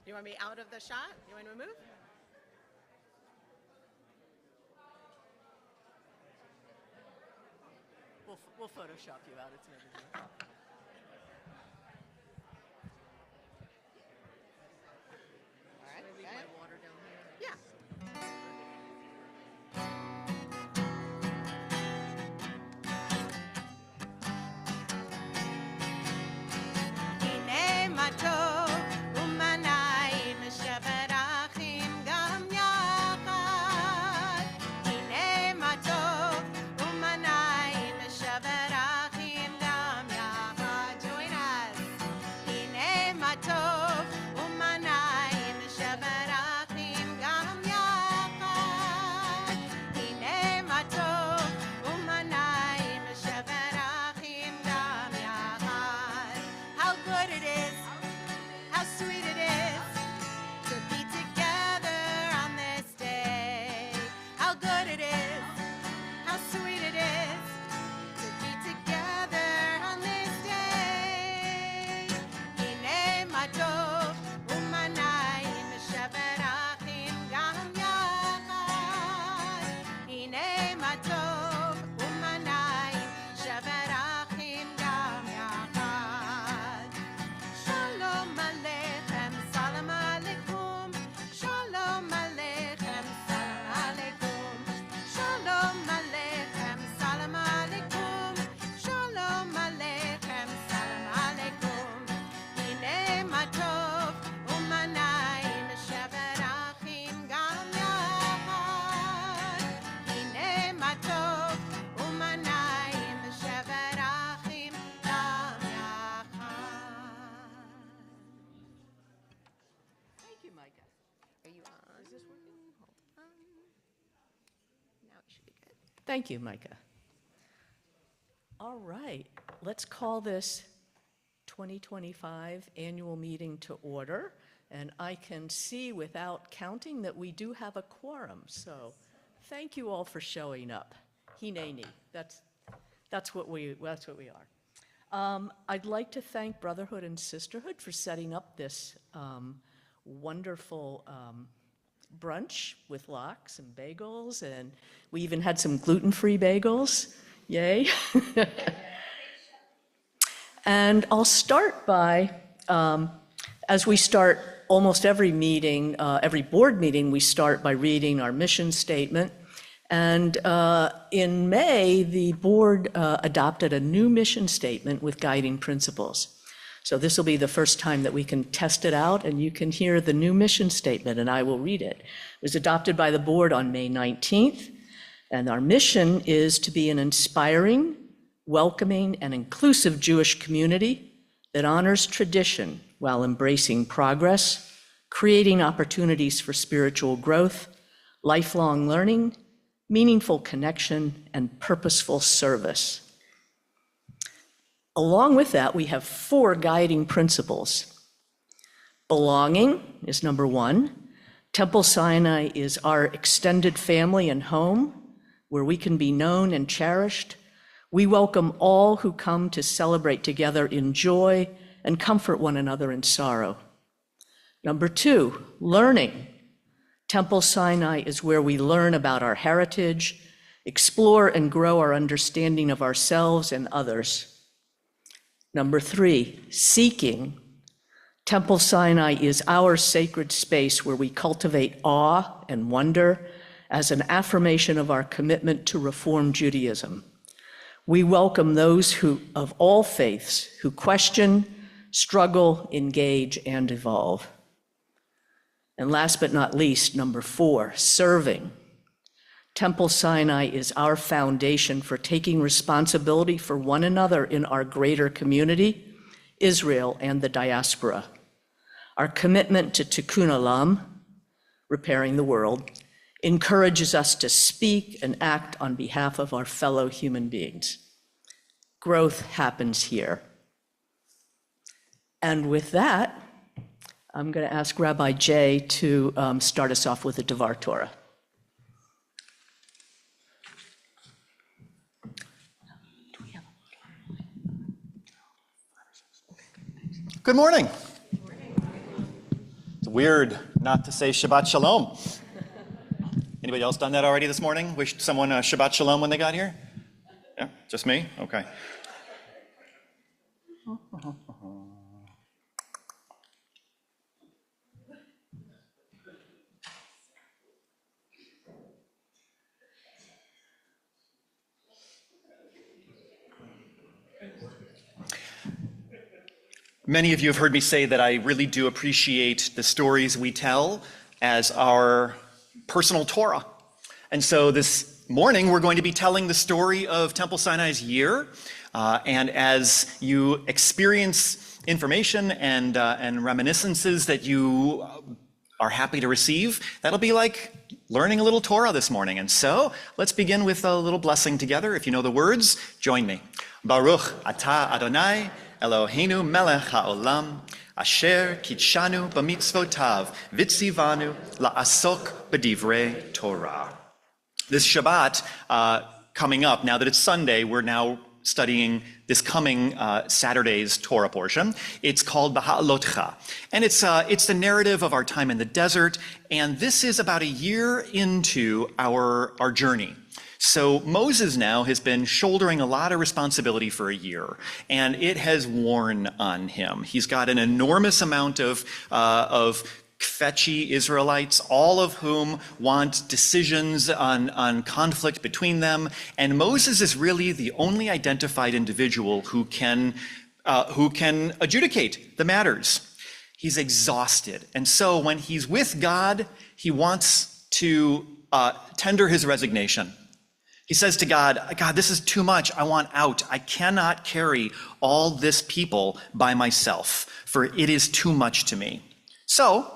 You want me out of the shot? You want to move? We'll Photoshop you out. It's no big deal. All right. Should I leave Okay. my water down here? Yeah. הנה מה טוב ומה נעים שברכים גם יחד. הנה מה טוב ומה נעים שברכים גם יחד. Join us. הנה מה טוב ומה נעים שברכים גם יחד. הנה מה טוב ומה נעים שברכים גם יחד. How good it is, how sweet it is to be together on this day. How good it is, how sweet it is to be together on this day. הנה מה טוב ומה נעים שברכים גם יחד. הנה מה טוב ומה נעים שברכים גם יחד. Shalom Aleichem, Salam Aleikum. Shalom Aleichem, Salam Aleikum. Shalom Aleichem, Salam Aleikum. Shalom Aleichem, Salam Aleikum. הנה מה טוב ומה נעים שברכים גם יחד. הנה מה טוב ומה נעים שברכים גם יחד. Thank you, Micah. Are you on? Is this working? Now it should be good. Thank you, Micah. All right, let's call this 2025 annual meeting to order. And I can see without counting that we do have a quorum. So thank you all for showing up. Hineni, that's what we are. I'd like to thank Brotherhood and Sisterhood for setting up this wonderful brunch with lox and bagels, and we even had some gluten-free bagels. Yay. And I'll start by, as we start almost every meeting, every board meeting, we start by reading our mission statement. And in May, the board adopted a new mission statement with guiding principles. So this will be the first time that we can test it out, and you can hear the new mission statement, and I will read it. It was adopted by the board on May 19th, and our mission is to be an inspiring, welcoming, and inclusive Jewish community that honors tradition while embracing progress, creating opportunities for spiritual growth, lifelong learning, meaningful connection, and purposeful service. Along with that, we have 4 guiding principles. Belonging is number 1. Temple Sinai is our extended family and home, where we can be known and cherished. We welcome all who come to celebrate together in joy and comfort one another in sorrow. Number 2, learning. Temple Sinai is where we learn about our heritage, explore and grow our understanding of ourselves and others. Number 3, seeking. Temple Sinai is our sacred space where we cultivate awe and wonder as an affirmation of our commitment to Reform Judaism. We welcome those of all faiths who question, struggle, engage, and evolve. And last but not least, number 4, serving. Temple Sinai is our foundation for taking responsibility for one another in our greater community, Israel and the diaspora. Our commitment to Tikkun Olam, repairing the world, encourages us to speak and act on behalf of our fellow human beings. Growth happens here. And with that, I'm going to ask Rabbi Jay to start us off with the Devar Torah. Good morning. weird not to say Shabbat Shalom. Anybody else done that already this morning? Wished someone Shabbat Shalom when they got here? Yeah, just me? Okay. Many of you have heard me say that I really do appreciate the stories we tell as our personal Torah. And so this morning we're going to be telling the story of Temple Sinai's year. And as you experience information and reminiscences that you are happy to receive, that'll be like learning a little Torah this morning. And so let's begin with a little blessing together. If you know the words, join me. Baruch atah Adonai Eloheinu melech haolam, asher kitshanu b'mitzvotav, vitzivanu la'asok b'divrei Torah. This Shabbat coming up, now that it's Sunday, we're now studying this coming Saturday's Torah portion. It's called B'Ha'alotcha, and it's the narrative of our time in the desert, and this is about a year into our journey. So Moses now has been shouldering a lot of responsibility for a year, and it has worn on him. He's got an enormous amount of kvetchy Israelites, all of whom want decisions on conflict between them, and Moses is really the only identified individual who can adjudicate the matters. He's exhausted, and so when he's with God, he wants to tender his resignation. He says to God, God, this is too much. I want out. I cannot carry all this people by myself, for it is too much to me. So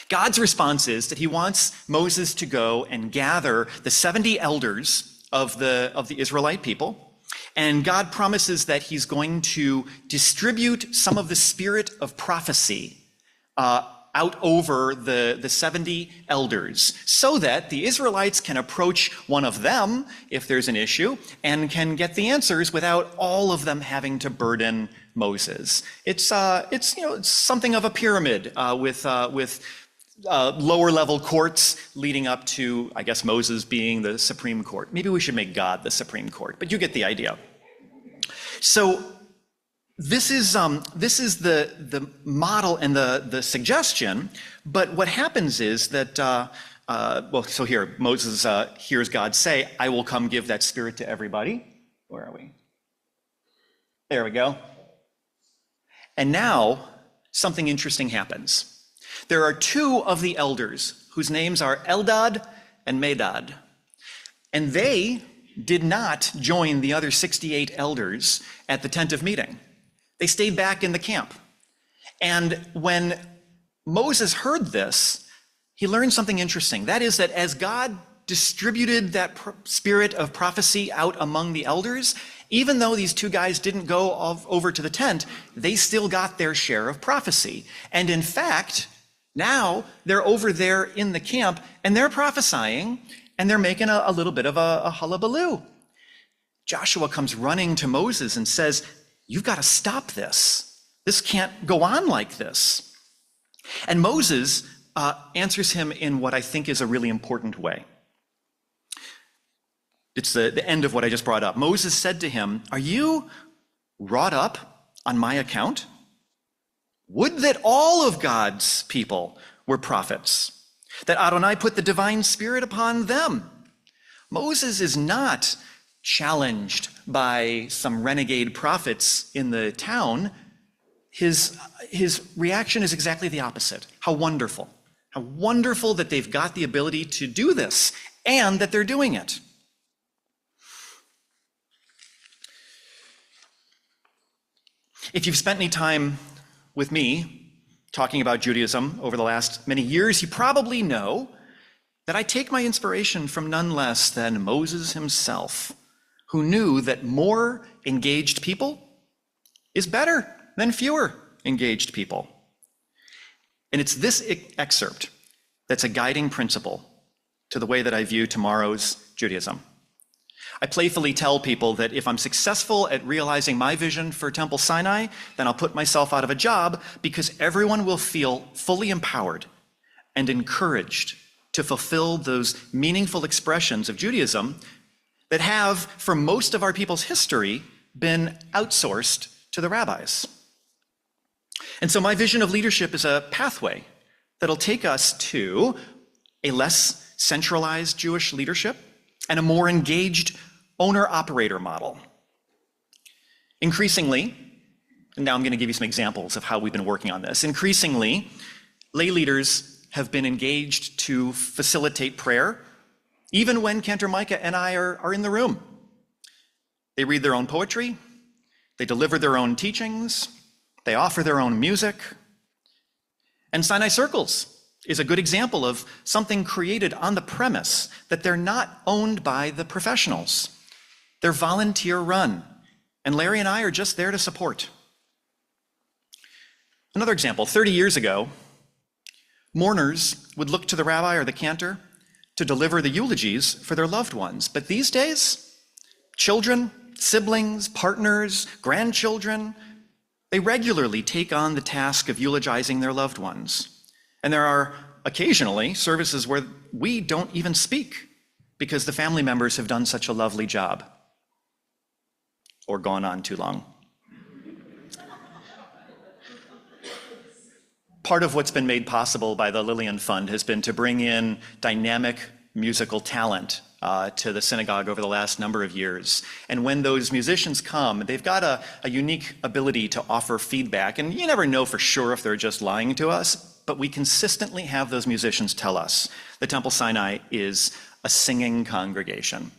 God's response is that he wants Moses to go and gather the 70 elders of the Israelite people. And God promises that he's going to distribute some of the spirit of prophecy out over the 70 elders, so that the Israelites can approach one of them if there's an issue and can get the answers without all of them having to burden Moses. It's something of a pyramid with lower level courts leading up to, I guess, Moses being the Supreme Court. Maybe we should make God the Supreme Court, but you get the idea. So this is the model and the suggestion, but what happens is that, so here, Moses hears God say, I will come give that spirit to everybody. Where are we? There we go. And now, something interesting happens. There are two of the elders whose names are Eldad and Medad, and they did not join the other 68 elders at the tent of meeting. They stayed back in the camp. And when Moses heard this, he learned something interesting. That is that as God distributed that spirit of prophecy out among the elders, even though these two guys didn't go over to the tent, they still got their share of prophecy. And in fact, now they're over there in the camp and they're prophesying and they're making a little bit of a hullabaloo. Joshua comes running to Moses and says, you've got to stop this. This can't go on like this. And Moses answers him in what I think is a really important way. It's the end of what I just brought up. Moses said to him, are you wrought up on my account? Would that all of God's people were prophets, that Adonai put the divine spirit upon them. Moses is not challenged by some renegade prophets in the town. His reaction is exactly the opposite. How wonderful. How wonderful that they've got the ability to do this and that they're doing it. If you've spent any time with me talking about Judaism over the last many years, you probably know that I take my inspiration from none less than Moses himself, who knew that more engaged people is better than fewer engaged people. And it's this excerpt that's a guiding principle to the way that I view tomorrow's Judaism. I playfully tell people that if I'm successful at realizing my vision for Temple Sinai, then I'll put myself out of a job because everyone will feel fully empowered and encouraged to fulfill those meaningful expressions of Judaism that have, for most of our people's history, been outsourced to the rabbis. And so my vision of leadership is a pathway that'll take us to a less centralized Jewish leadership and a more engaged owner-operator model. Increasingly, and now I'm going to give you some examples of how we've been working on this. Increasingly, lay leaders have been engaged to facilitate prayer, even when Cantor Micah and I are in the room. They read their own poetry, they deliver their own teachings, they offer their own music. And Sinai Circles is a good example of something created on the premise that they're not owned by the professionals. They're volunteer run, and Larry and I are just there to support. Another example, 30 years ago, mourners would look to the rabbi or the cantor to deliver the eulogies for their loved ones. But these days, children, siblings, partners, grandchildren, they regularly take on the task of eulogizing their loved ones. And there are occasionally services where we don't even speak because the family members have done such a lovely job or gone on too long. Part of what's been made possible by the Lillian Fund has been to bring in dynamic musical talent to the synagogue over the last number of years. And when those musicians come, they've got a unique ability to offer feedback. And you never know for sure if they're just lying to us, but we consistently have those musicians tell us the Temple Sinai is a singing congregation.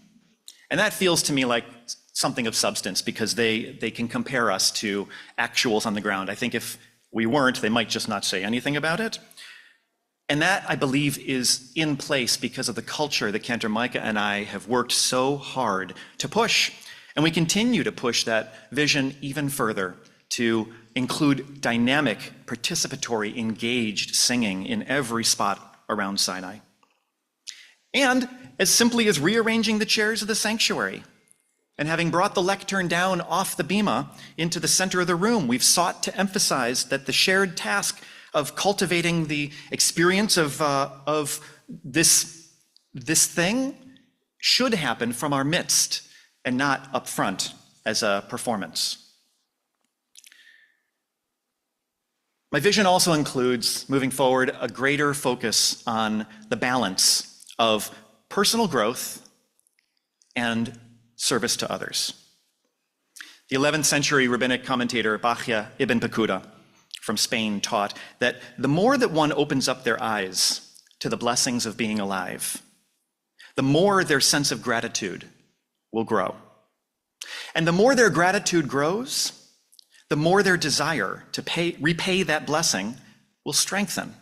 And that feels to me like something of substance because they can compare us to actuals on the ground. I think if we weren't, they might just not say anything about it. And that, I believe, is in place because of the culture that Cantor Micah and I have worked so hard to push. And we continue to push that vision even further to include dynamic, participatory, engaged singing in every spot around Sinai. And as simply as rearranging the chairs of the sanctuary and having brought the lectern down off the bima into the center of the room, we've sought to emphasize that the shared task of cultivating the experience of this thing should happen from our midst and not up front as a performance. My vision also includes, moving forward, a greater focus on the balance of personal growth and service to others. The 11th century rabbinic commentator Bachya ibn Pekuda from Spain taught that the more that one opens up their eyes to the blessings of being alive, the more their sense of gratitude will grow. And the more their gratitude grows, the more their desire to repay that blessing will strengthen.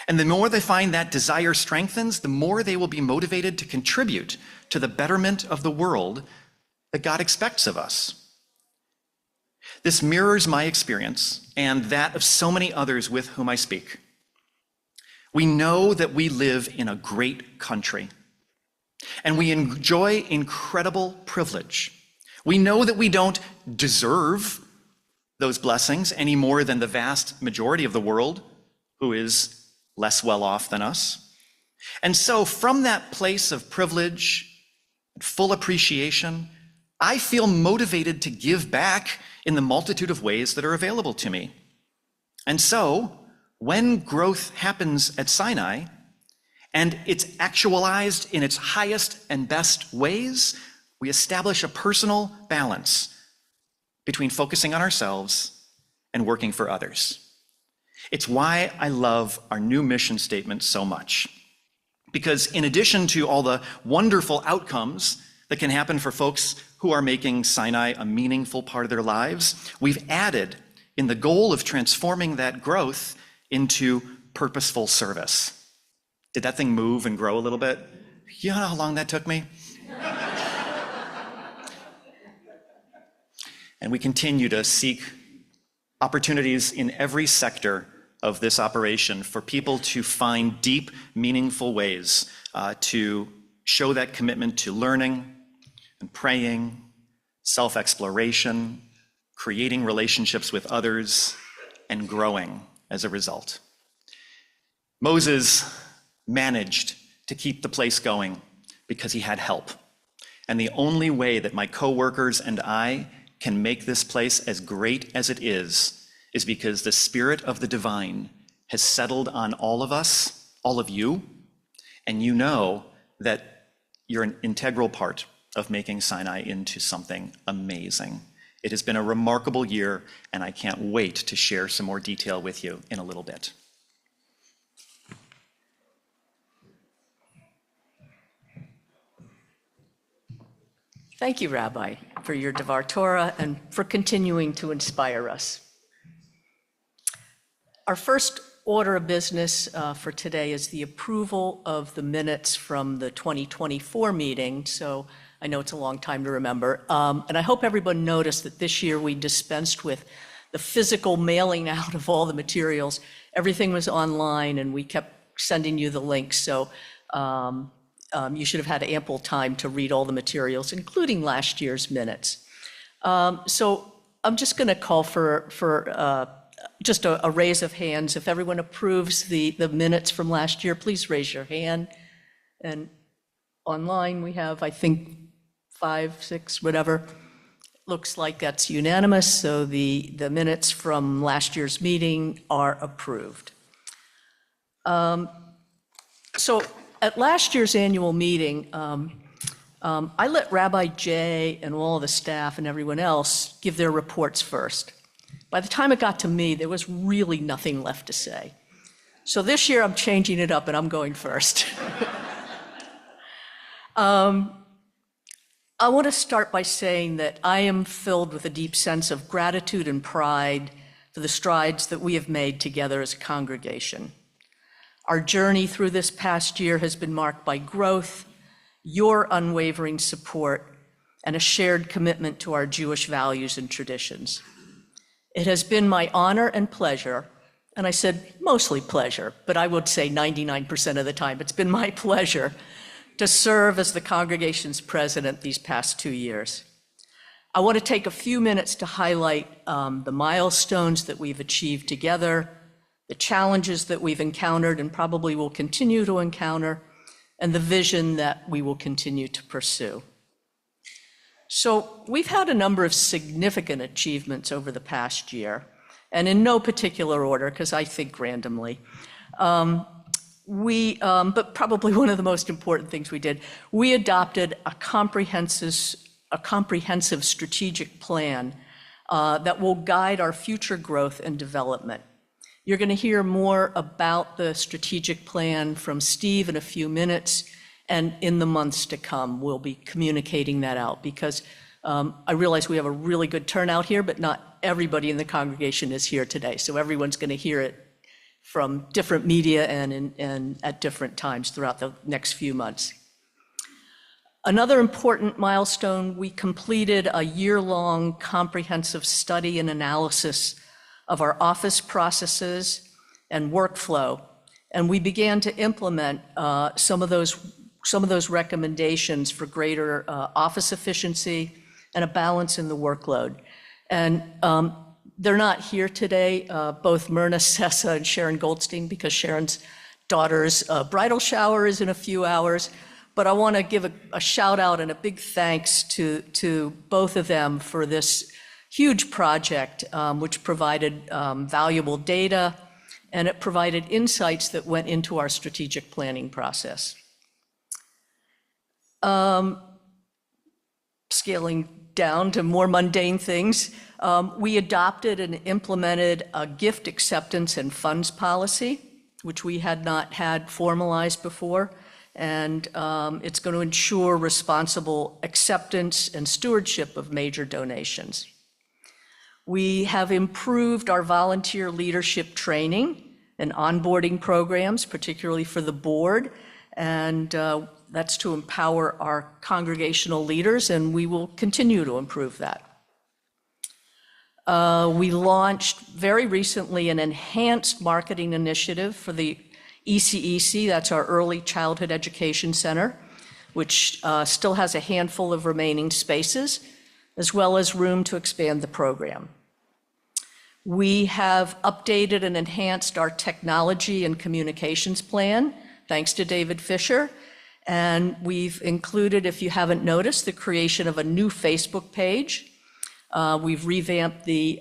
And the more they find that desire strengthens, the more they will be motivated to contribute to the betterment of the world that God expects of us. This mirrors my experience and that of so many others with whom I speak. We know that we live in a great country, and we enjoy incredible privilege. We know that we don't deserve those blessings any more than the vast majority of the world who is less well off than us. And so from that place of privilege, full appreciation, I feel motivated to give back in the multitude of ways that are available to me. And so when growth happens at Sinai, and it's actualized in its highest and best ways, we establish a personal balance between focusing on ourselves and working for others. It's why I love our new mission statement so much. Because in addition to all the wonderful outcomes that can happen for folks who are making Sinai a meaningful part of their lives, we've added in the goal of transforming that growth into purposeful service. Did that thing move and grow a little bit? You know how long that took me? And we continue to seek opportunities in every sector of this operation for people to find deep, meaningful ways to show that commitment to learning, and praying, self-exploration, creating relationships with others, and growing as a result. Moses managed to keep the place going because he had help. And the only way that my coworkers and I can make this place as great as it is because the Spirit of the divine has settled on all of us, all of you, and you know that you're an integral part of making Sinai into something amazing. It has been a remarkable year, and I can't wait to share some more detail with you in a little bit. Thank you, Rabbi, for your Devar Torah and for continuing to inspire us. Our first order of business for today is the approval of the minutes from the 2024 meeting. So I know it's a long time to remember. And I hope everyone noticed that this year we dispensed with the physical mailing out of all the materials. Everything was online and we kept sending you the links. So you should have had ample time to read all the materials, including last year's minutes. So I'm just going to call for just a raise of hands. If everyone approves the minutes from last year, please raise your hand. And online we have, I think, 5, 6, whatever. Looks like that's unanimous. So the minutes from last year's meeting are approved. So at last year's annual meeting, I let Rabbi Jay and all the staff and everyone else give their reports first. By the time it got to me, there was really nothing left to say. So this year I'm changing it up and I'm going first. I want to start by saying that I am filled with a deep sense of gratitude and pride for the strides that we have made together as a congregation. Our journey through this past year has been marked by growth, your unwavering support, and a shared commitment to our Jewish values and traditions. It has been my honor and pleasure, and I said mostly pleasure, but I would say 99% of the time it's been my pleasure to serve as the congregation's president these past 2 years. I want to take a few minutes to highlight the milestones that we've achieved together, the challenges that we've encountered and probably will continue to encounter, and the vision that we will continue to pursue. So we've had a number of significant achievements over the past year, and in no particular order, because I think randomly. But probably one of the most important things we did, we adopted a comprehensive strategic plan that will guide our future growth and development. You're going to hear more about the strategic plan from Steve in a few minutes, and in the months to come, we'll be communicating that out because I realize we have a really good turnout here, but not everybody in the congregation is here today. So everyone's going to hear it from different media and at different times throughout the next few months. Another important milestone, we completed a year-long comprehensive study and analysis of our office processes and workflow, and we began to implement some of those recommendations for greater office efficiency and a balance in the workload. And they're not here today, both Myrna Sessa and Sharon Goldstein, because Sharon's daughter's bridal shower is in a few hours. But I want to give a shout out and a big thanks to both of them for this huge project, which provided valuable data, and it provided insights that went into our strategic planning process. Scaling down to more mundane things, we adopted and implemented a gift acceptance and funds policy, which we had not had formalized before. And it's going to ensure responsible acceptance and stewardship of major donations. We have improved our volunteer leadership training and onboarding programs, particularly for the board, and that's to empower our congregational leaders, and we will continue to improve that. We launched very recently an enhanced marketing initiative for the ECEC, that's our Early Childhood Education Center, which still has a handful of remaining spaces, as well as room to expand the program. We have updated and enhanced our technology and communications plan, thanks to David Fisher. And we've included, if you haven't noticed, the creation of a new Facebook page. We've revamped the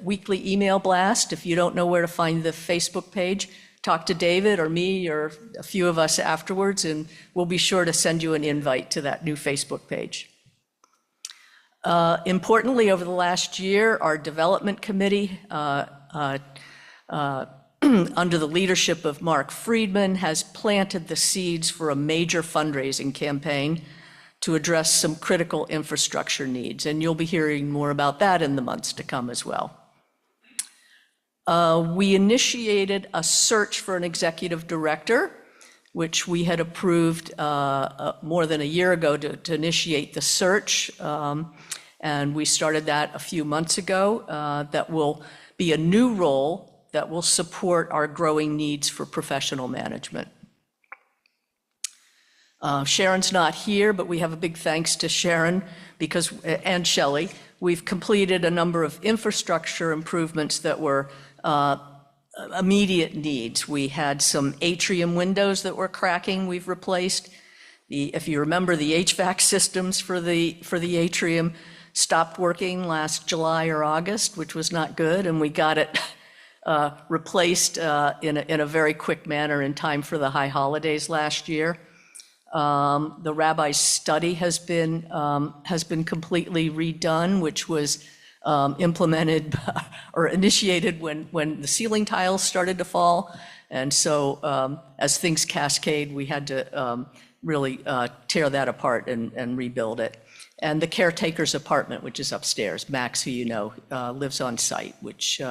weekly email blast. If you don't know where to find the Facebook page, talk to David or me or a few of us afterwards, and we'll be sure to send you an invite to that new Facebook page. Importantly, over the last year, our development committee, under the leadership of Mark Friedman, has planted the seeds for a major fundraising campaign to address some critical infrastructure needs. And you'll be hearing more about that in the months to come as well. We initiated a search for an executive director, which we had approved more than a year ago to initiate the search. And we started that a few months ago. That will be a new role that will support our growing needs for professional management. Sharon's not here, but we have a big thanks to Sharon and Shelley. We've completed a number of infrastructure improvements that were immediate needs. We had some atrium windows that were cracking, we've replaced. If you remember, the HVAC systems for the atrium stopped working last July or August, which was not good, and we got it replaced in a very quick manner in time for the high holidays last year. The rabbi's study has been completely redone, which was implemented or initiated when the ceiling tiles started to fall. And so as things cascade, we had to really tear that apart and rebuild it. And the caretaker's apartment, which is upstairs, Max, who you know, lives on site, which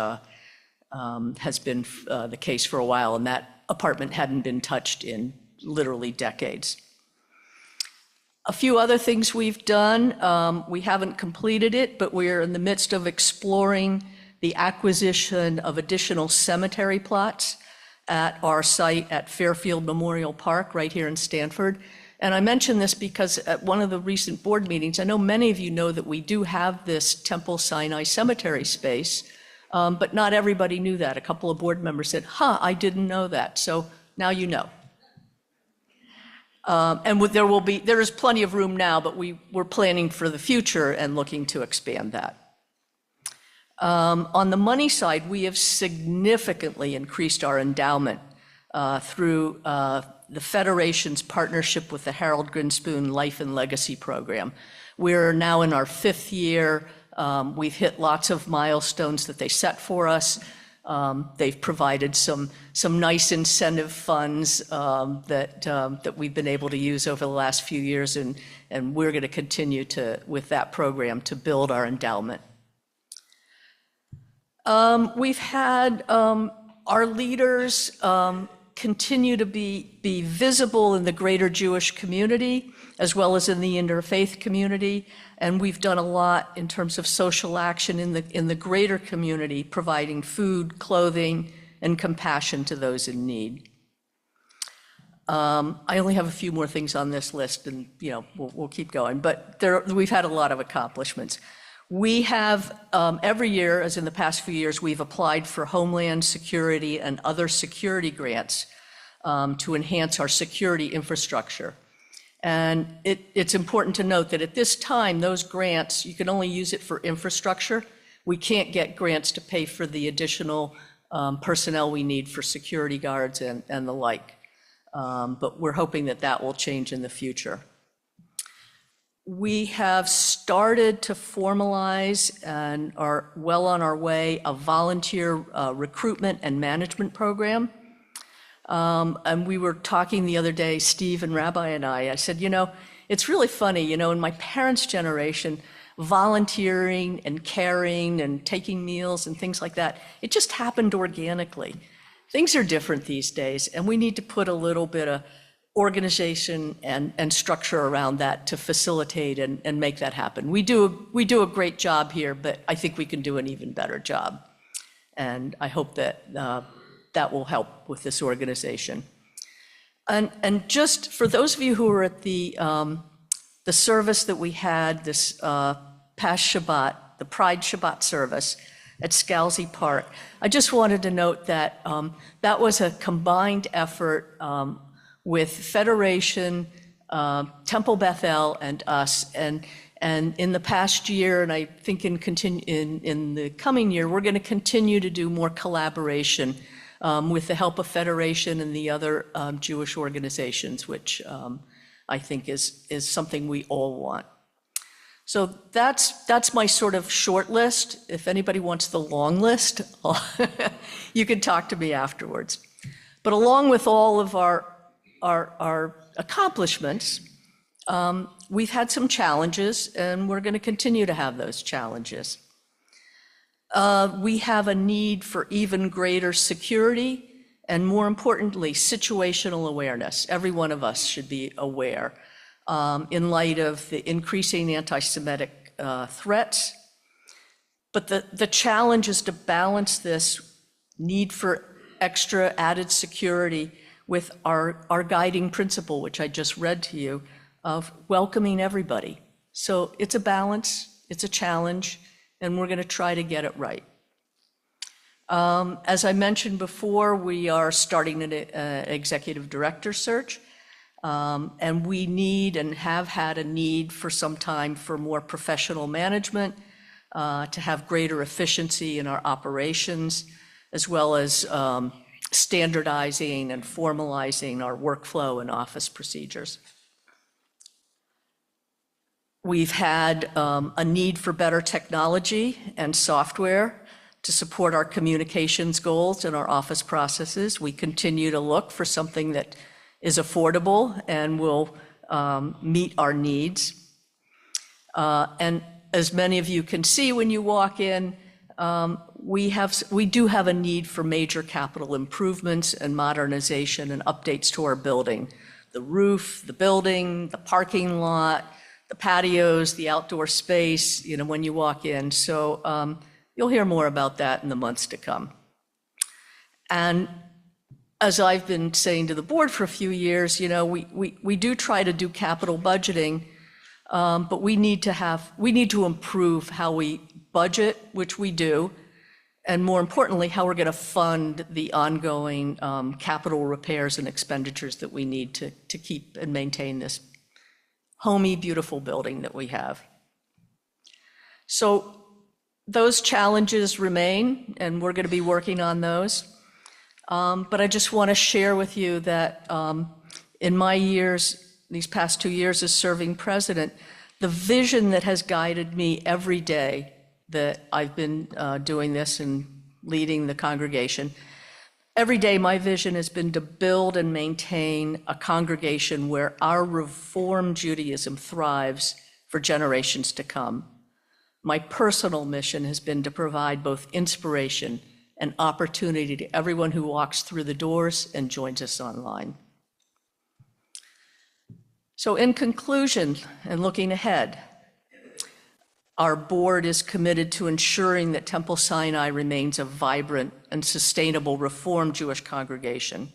has been the case for a while, and that apartment hadn't been touched in literally decades. A few other things we've done, we haven't completed it, but we're in the midst of exploring the acquisition of additional cemetery plots at our site at Fairfield Memorial Park right here in Stanford. And I mention this because at one of the recent board meetings, I know many of you know that we do have this Temple Sinai Cemetery space, but not everybody knew that. A couple of board members said, I didn't know that. So now you know. And there is plenty of room now, but we're planning for the future and looking to expand that. On the money side, we have significantly increased our endowment through the Federation's partnership with the Harold Grinspoon Life and Legacy Program. We're now in our 5th year. We've hit lots of milestones that they set for us. They've provided some nice incentive funds that we've been able to use over the last few years, and we're going to continue with that program to build our endowment. We've had our leaders continue to be visible in the greater Jewish community, as well as in the interfaith community. And we've done a lot in terms of social action in the greater community, providing food, clothing, and compassion to those in need. I only have a few more things on this list, and we'll keep going. But we've had a lot of accomplishments. We have, every year, as in the past few years, we've applied for Homeland Security and other security grants to enhance our security infrastructure. And it's important to note that at this time, those grants, you can only use it for infrastructure. We can't get grants to pay for the additional personnel we need for security guards and the like. But we're hoping that will change in the future. We have started to formalize and are well on our way a volunteer recruitment and management program. And we were talking the other day, Steve and Rabbi and I said, it's really funny, in my parents' generation, volunteering and caring and taking meals and things like that, it just happened organically. Things are different these days, and we need to put a little bit of organization and structure around that to facilitate and make that happen. We do a great job here, but I think we can do an even better job. And I hope that that will help with this organization. And just for those of you who were at the service that we had this past Shabbat, the Pride Shabbat service at Scalzi Park, I just wanted to note that that was a combined effort with Federation, Temple Bethel, and us. And in the past year, and I think in the coming year, we're going to continue to do more collaboration with the help of Federation and the other Jewish organizations, which I think is something we all want. So that's my sort of short list. If anybody wants the long list, you can talk to me afterwards. But along with all of our accomplishments, we've had some challenges, and we're going to continue to have those challenges. We have a need for even greater security and, more importantly, situational awareness. Every one of us should be aware in light of the increasing anti-Semitic threats. But the challenge is to balance this need for extra added security with our guiding principle, which I just read to you, of welcoming everybody. So it's a balance, it's a challenge, and we're going to try to get it right. As I mentioned before, we are starting an executive director search, and we need and have had a need for some time for more professional management, to have greater efficiency in our operations, as well as standardizing and formalizing our workflow and office procedures. We've had a need for better technology and software to support our communications goals and our office processes. We continue to look for something that is affordable and will meet our needs. And as many of you can see when you walk in, we do have a need for major capital improvements and modernization and updates to our building. The roof, the building, the parking lot, the patios, the outdoor space, when you walk in. So you'll hear more about that in the months to come. And as I've been saying to the board for a few years, we do try to do capital budgeting, but we need to improve how we budget, which we do, and more importantly, how we're going to fund the ongoing capital repairs and expenditures that we need to keep and maintain this homey, beautiful building that we have. So those challenges remain, and we're going to be working on those. But I just want to share with you that in my years, these past 2 years as serving president, the vision that has guided me every day that I've been doing this and leading the congregation, every day my vision has been to build and maintain a congregation where our Reform Judaism thrives for generations to come. My personal mission has been to provide both inspiration and opportunity to everyone who walks through the doors and joins us online. So in conclusion, and looking ahead, our board is committed to ensuring that Temple Sinai remains a vibrant and sustainable Reform Jewish congregation.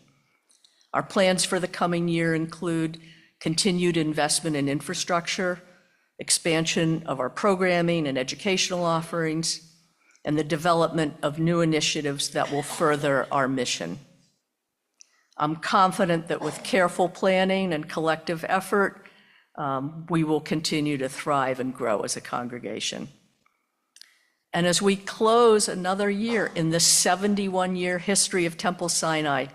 Our plans for the coming year include continued investment in infrastructure, expansion of our programming and educational offerings, and the development of new initiatives that will further our mission. I'm confident that with careful planning and collective effort, we will continue to thrive and grow as a congregation. And as we close another year in the 71-year history of Temple Sinai,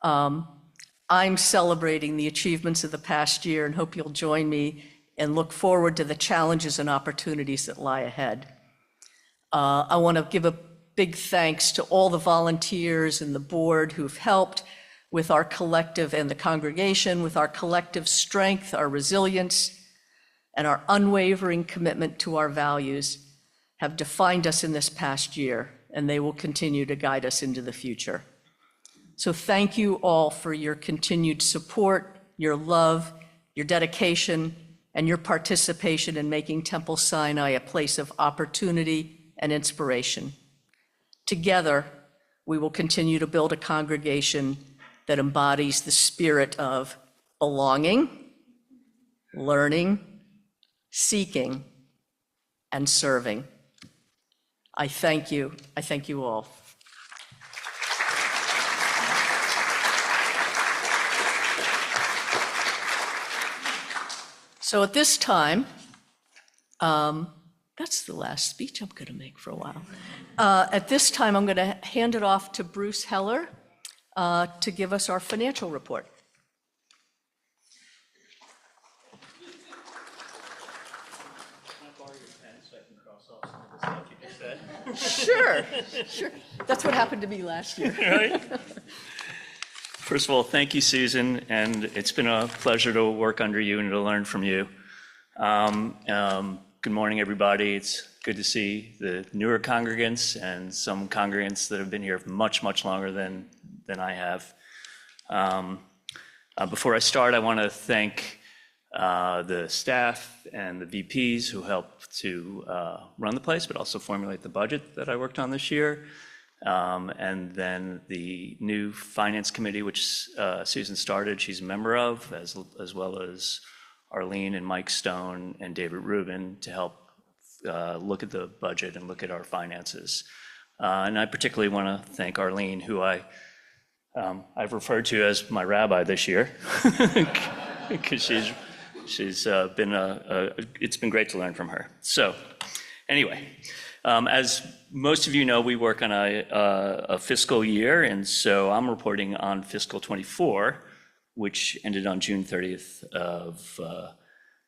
I'm celebrating the achievements of the past year and hope you'll join me and look forward to the challenges and opportunities that lie ahead. I want to give a big thanks to all the volunteers and the board who've helped with our collective, and the congregation, with our collective strength, our resilience, and our unwavering commitment to our values have defined us in this past year, and they will continue to guide us into the future. So thank you all for your continued support, your love, your dedication, and your participation in making Temple Sinai a place of opportunity and inspiration. Together, we will continue to build a congregation that embodies the spirit of belonging, learning, seeking, and serving. I thank you. I thank you all. So at this time, that's the last speech I'm going to make for a while. At this time, I'm going to hand it off to Bruce Heller to give us our financial report. Sure, sure. That's what happened to me last year. Right? First of all, thank you, Susan, and it's been a pleasure to work under you and to learn from you. Good morning, everybody. It's good to see the newer congregants and some congregants that have been here much, much longer than I have. Before I start, I want to thank the staff and the VPs who helped to run the place, but also formulate the budget that I worked on this year. And then the new finance committee, which Susan started, she's a member of, as well as Arlene and Mike Stone and David Rubin to help look at the budget and look at our finances. And I particularly want to thank Arlene, who I've referred to as my rabbi this year, because she's been it's been great to learn from her. So anyway, as most of you know, we work on a fiscal year, and so I'm reporting on fiscal 24, which ended on June 30th of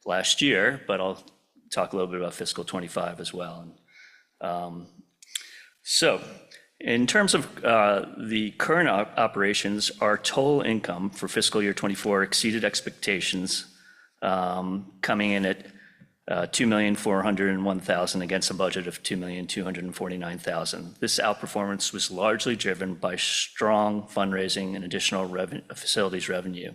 last year, but I'll talk a little bit about fiscal 25 as well. So in terms of the current operations, our total income for fiscal year 24 exceeded expectations, coming in at $2,401,000 against a budget of $2,249,000. This outperformance was largely driven by strong fundraising and additional facilities revenue.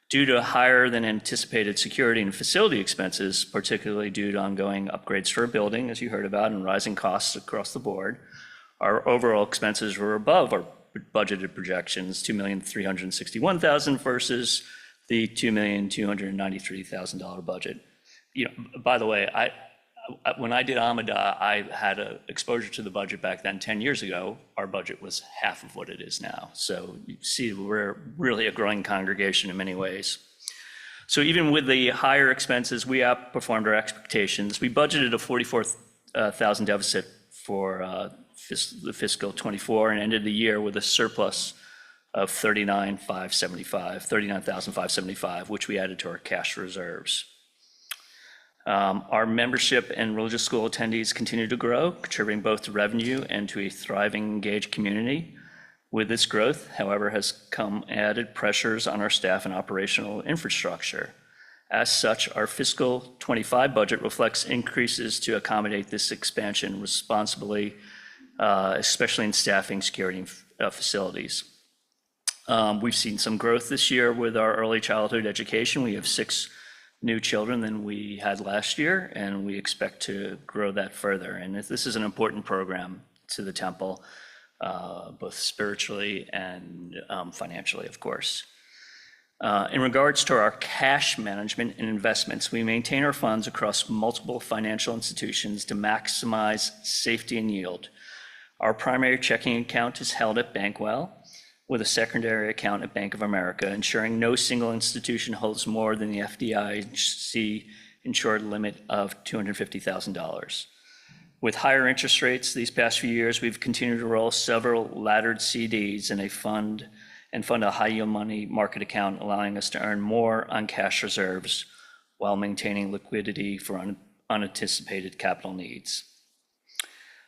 Due to higher than anticipated security and facility expenses, particularly due to ongoing upgrades to our building, as you heard about, and rising costs across the board, our overall expenses were above our budgeted projections, $2,361,000 versus the $2,293,000 budget. You know, by the way, when I did Amida, I had an exposure to the budget back then. 10 years ago, our budget was half of what it is now. So you see, we're really a growing congregation in many ways. So even with the higher expenses, we outperformed our expectations. We budgeted a $44,000 deficit for the fiscal 24 and ended the year with a surplus of $39,575, which we added to our cash reserves. Our membership and religious school attendees continue to grow, contributing both to revenue and to a thriving, engaged community. With this growth, however, has come added pressures on our staff and operational infrastructure. As such, our fiscal 25 budget reflects increases to accommodate this expansion responsibly, especially in staffing, security, and facilities. We've seen some growth this year with our early childhood education. We have 6 new children than we had last year, and we expect to grow that further. And this is an important program to the temple, both spiritually and financially, of course. In regards to our cash management and investments, we maintain our funds across multiple financial institutions to maximize safety and yield. Our primary checking account is held at Bankwell, with a secondary account at Bank of America, ensuring no single institution holds more than the FDIC insured limit of $250,000. With higher interest rates these past few years, we've continued to roll several laddered CDs in a fund a high yield money market account, allowing us to earn more on cash reserves while maintaining liquidity for unanticipated capital needs.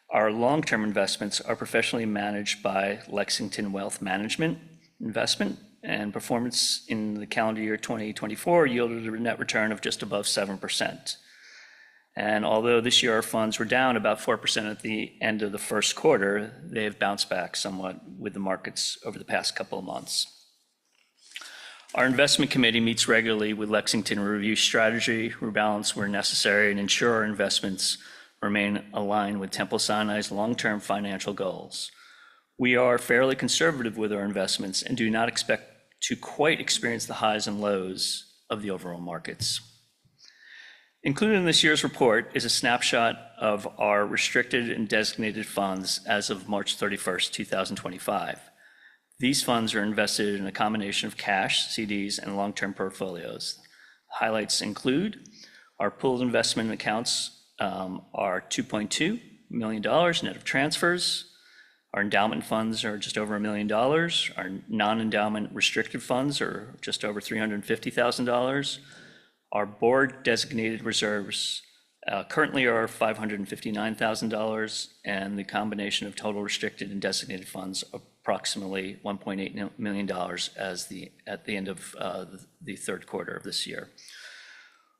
Our long-term investments are professionally managed by Lexington Wealth Management Investment, and performance in the calendar year 2024 yielded a net return of just above 7%. And although this year our funds were down about 4% at the end of the first quarter, they have bounced back somewhat with the markets over the past couple of months. Our investment committee meets regularly with Lexington to review strategy, rebalance where necessary, and ensure our investments remain aligned with Temple Sinai's long-term financial goals. We are fairly conservative with our investments and do not expect to quite experience the highs and lows of the overall markets. Included in this year's report is a snapshot of our restricted and designated funds as of March 31st, 2025. These funds are invested in a combination of cash, CDs, and long-term portfolios. Highlights include our pooled investment accounts are $2.2 million net of transfers. Our endowment funds are just over $1 million. Our non-endowment restricted funds are just over $350,000. Our board designated reserves currently are $559,000, and the combination of total restricted and designated funds approximately $1.8 million at the end of the third quarter of this year.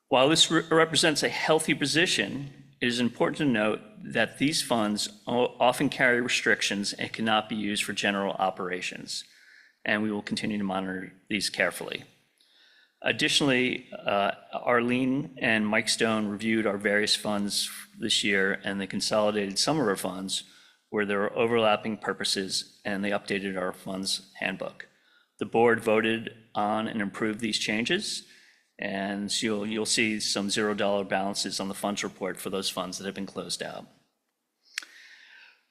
While this represents a healthy position, it is important to note that these funds often carry restrictions and cannot be used for general operations, and we will continue to monitor these carefully. Additionally, Arlene and Mike Stone reviewed our various funds this year, and they consolidated some of our funds where there were overlapping purposes, and they updated our funds handbook. The board voted on and approved these changes, and so you'll see some $0 balances on the funds report for those funds that have been closed out.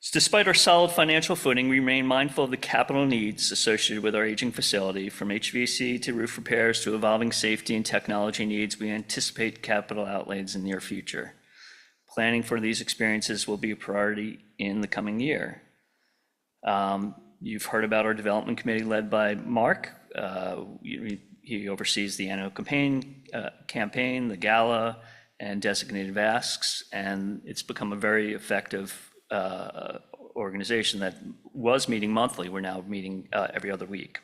So despite our solid financial footing, we remain mindful of the capital needs associated with our aging facility. From HVAC to roof repairs to evolving safety and technology needs, we anticipate capital outlays in the near future. Planning for these experiences will be a priority in the coming year. You've heard about our development committee led by Mark. He oversees the annual campaign, the gala, and designated asks, and it's become a very effective organization that was meeting monthly. We're now meeting every other week.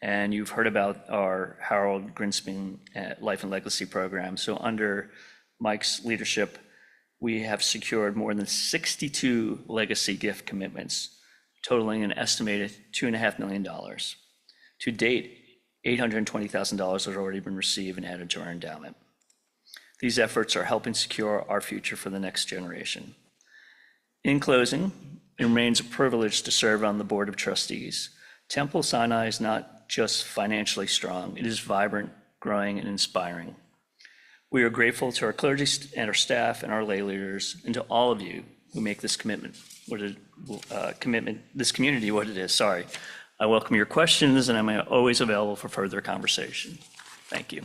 And you've heard about our Harold Grinspan Life and Legacy program. So under Mike's leadership, we have secured more than 62 legacy gift commitments, totaling an estimated $2.5 million. To date, $820,000 has already been received and added to our endowment. These efforts are helping secure our future for the next generation. In closing, it remains a privilege to serve on the Board of Trustees. Temple Sinai is not just financially strong, it is vibrant, growing, and inspiring. We are grateful to our clergy and our staff and our lay leaders, and to all of you who make this this community what it is. Sorry. I welcome your questions, and I'm always available for further conversation. Thank you.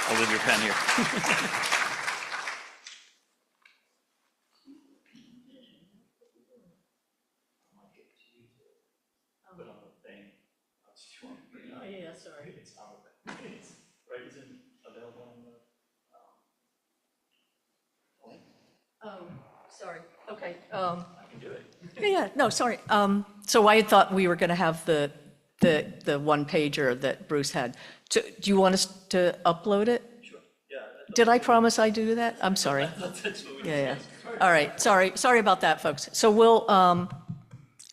I'll leave your pen here. Oh, yeah, sorry. It's on the thing. It's right, is it available on the? Sorry, okay. I can do it. Yeah, no, sorry. So I had thought we were going to have the one pager that Bruce had. Do you want us to upload it? Sure. Yeah. Did I promise I'd do that? I'm sorry. That's what we Yeah. All right, sorry about that, folks. So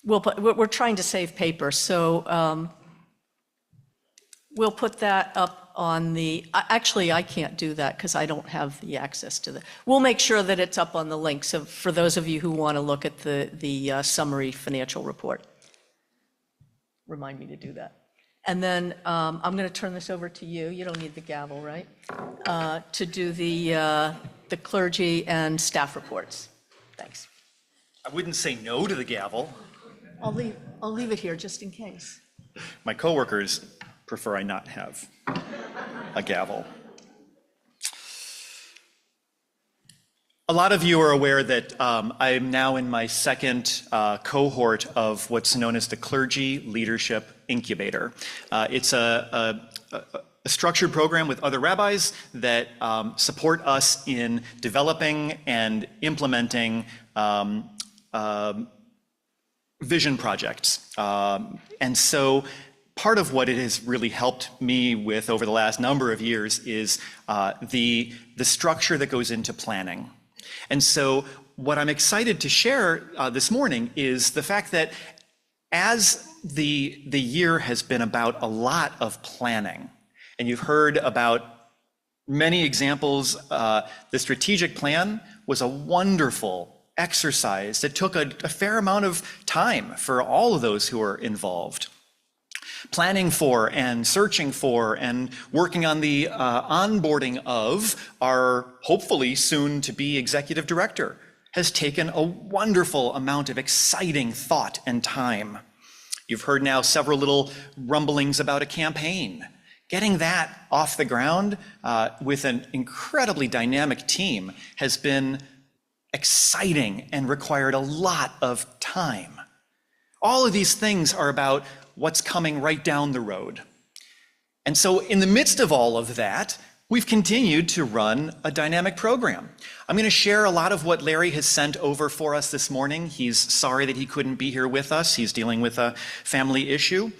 we're trying to save paper, so we'll put that up on the, actually, I can't do that because I don't have the access to the, we'll make sure that it's up on the link, so for those of you who want to look at the summary financial report. Remind me to do that. And then I'm going to turn this over to you. You don't need the gavel, right? To do the clergy and staff reports. Thanks. I wouldn't say no to the gavel. I'll leave it here just in case. My coworkers prefer I not have a gavel. A lot of you are aware that I'm now in my second cohort of what's known as the Clergy Leadership Incubator. It's a structured program with other rabbis that support us in developing and implementing vision projects. And so part of what it has really helped me with over the last number of years is the structure that goes into planning. And so what I'm excited to share this morning is the fact that as the year has been about a lot of planning, and you've heard about many examples, the strategic plan was a wonderful exercise that took a fair amount of time for all of those who were involved. Planning for and searching for and working on the onboarding of our hopefully soon to be executive director has taken a wonderful amount of exciting thought and time. You've heard now several little rumblings about a campaign. Getting that off the ground with an incredibly dynamic team has been exciting and required a lot of time. All of these things are about what's coming right down the road. And so in the midst of all of that, we've continued to run a dynamic program. I'm going to share a lot of what Larry has sent over for us this morning. He's sorry that he couldn't be here with us. He's dealing with a family issue.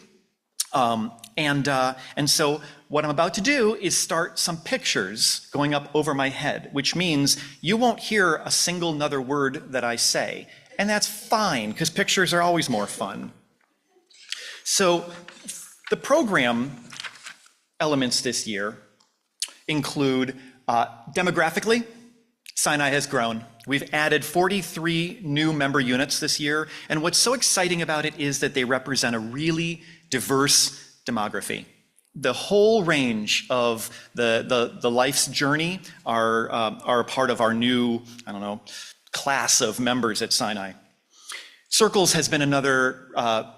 And so what I'm about to do is start some pictures going up over my head, which means you won't hear a single another word that I say. And that's fine, because pictures are always more fun. So the program elements this year include demographically, Sinai has grown. We've added 43 new member units this year. And what's so exciting about it is that they represent a really diverse demography. The whole range of the life's journey are a part of our new, class of members at Sinai. Circles has been another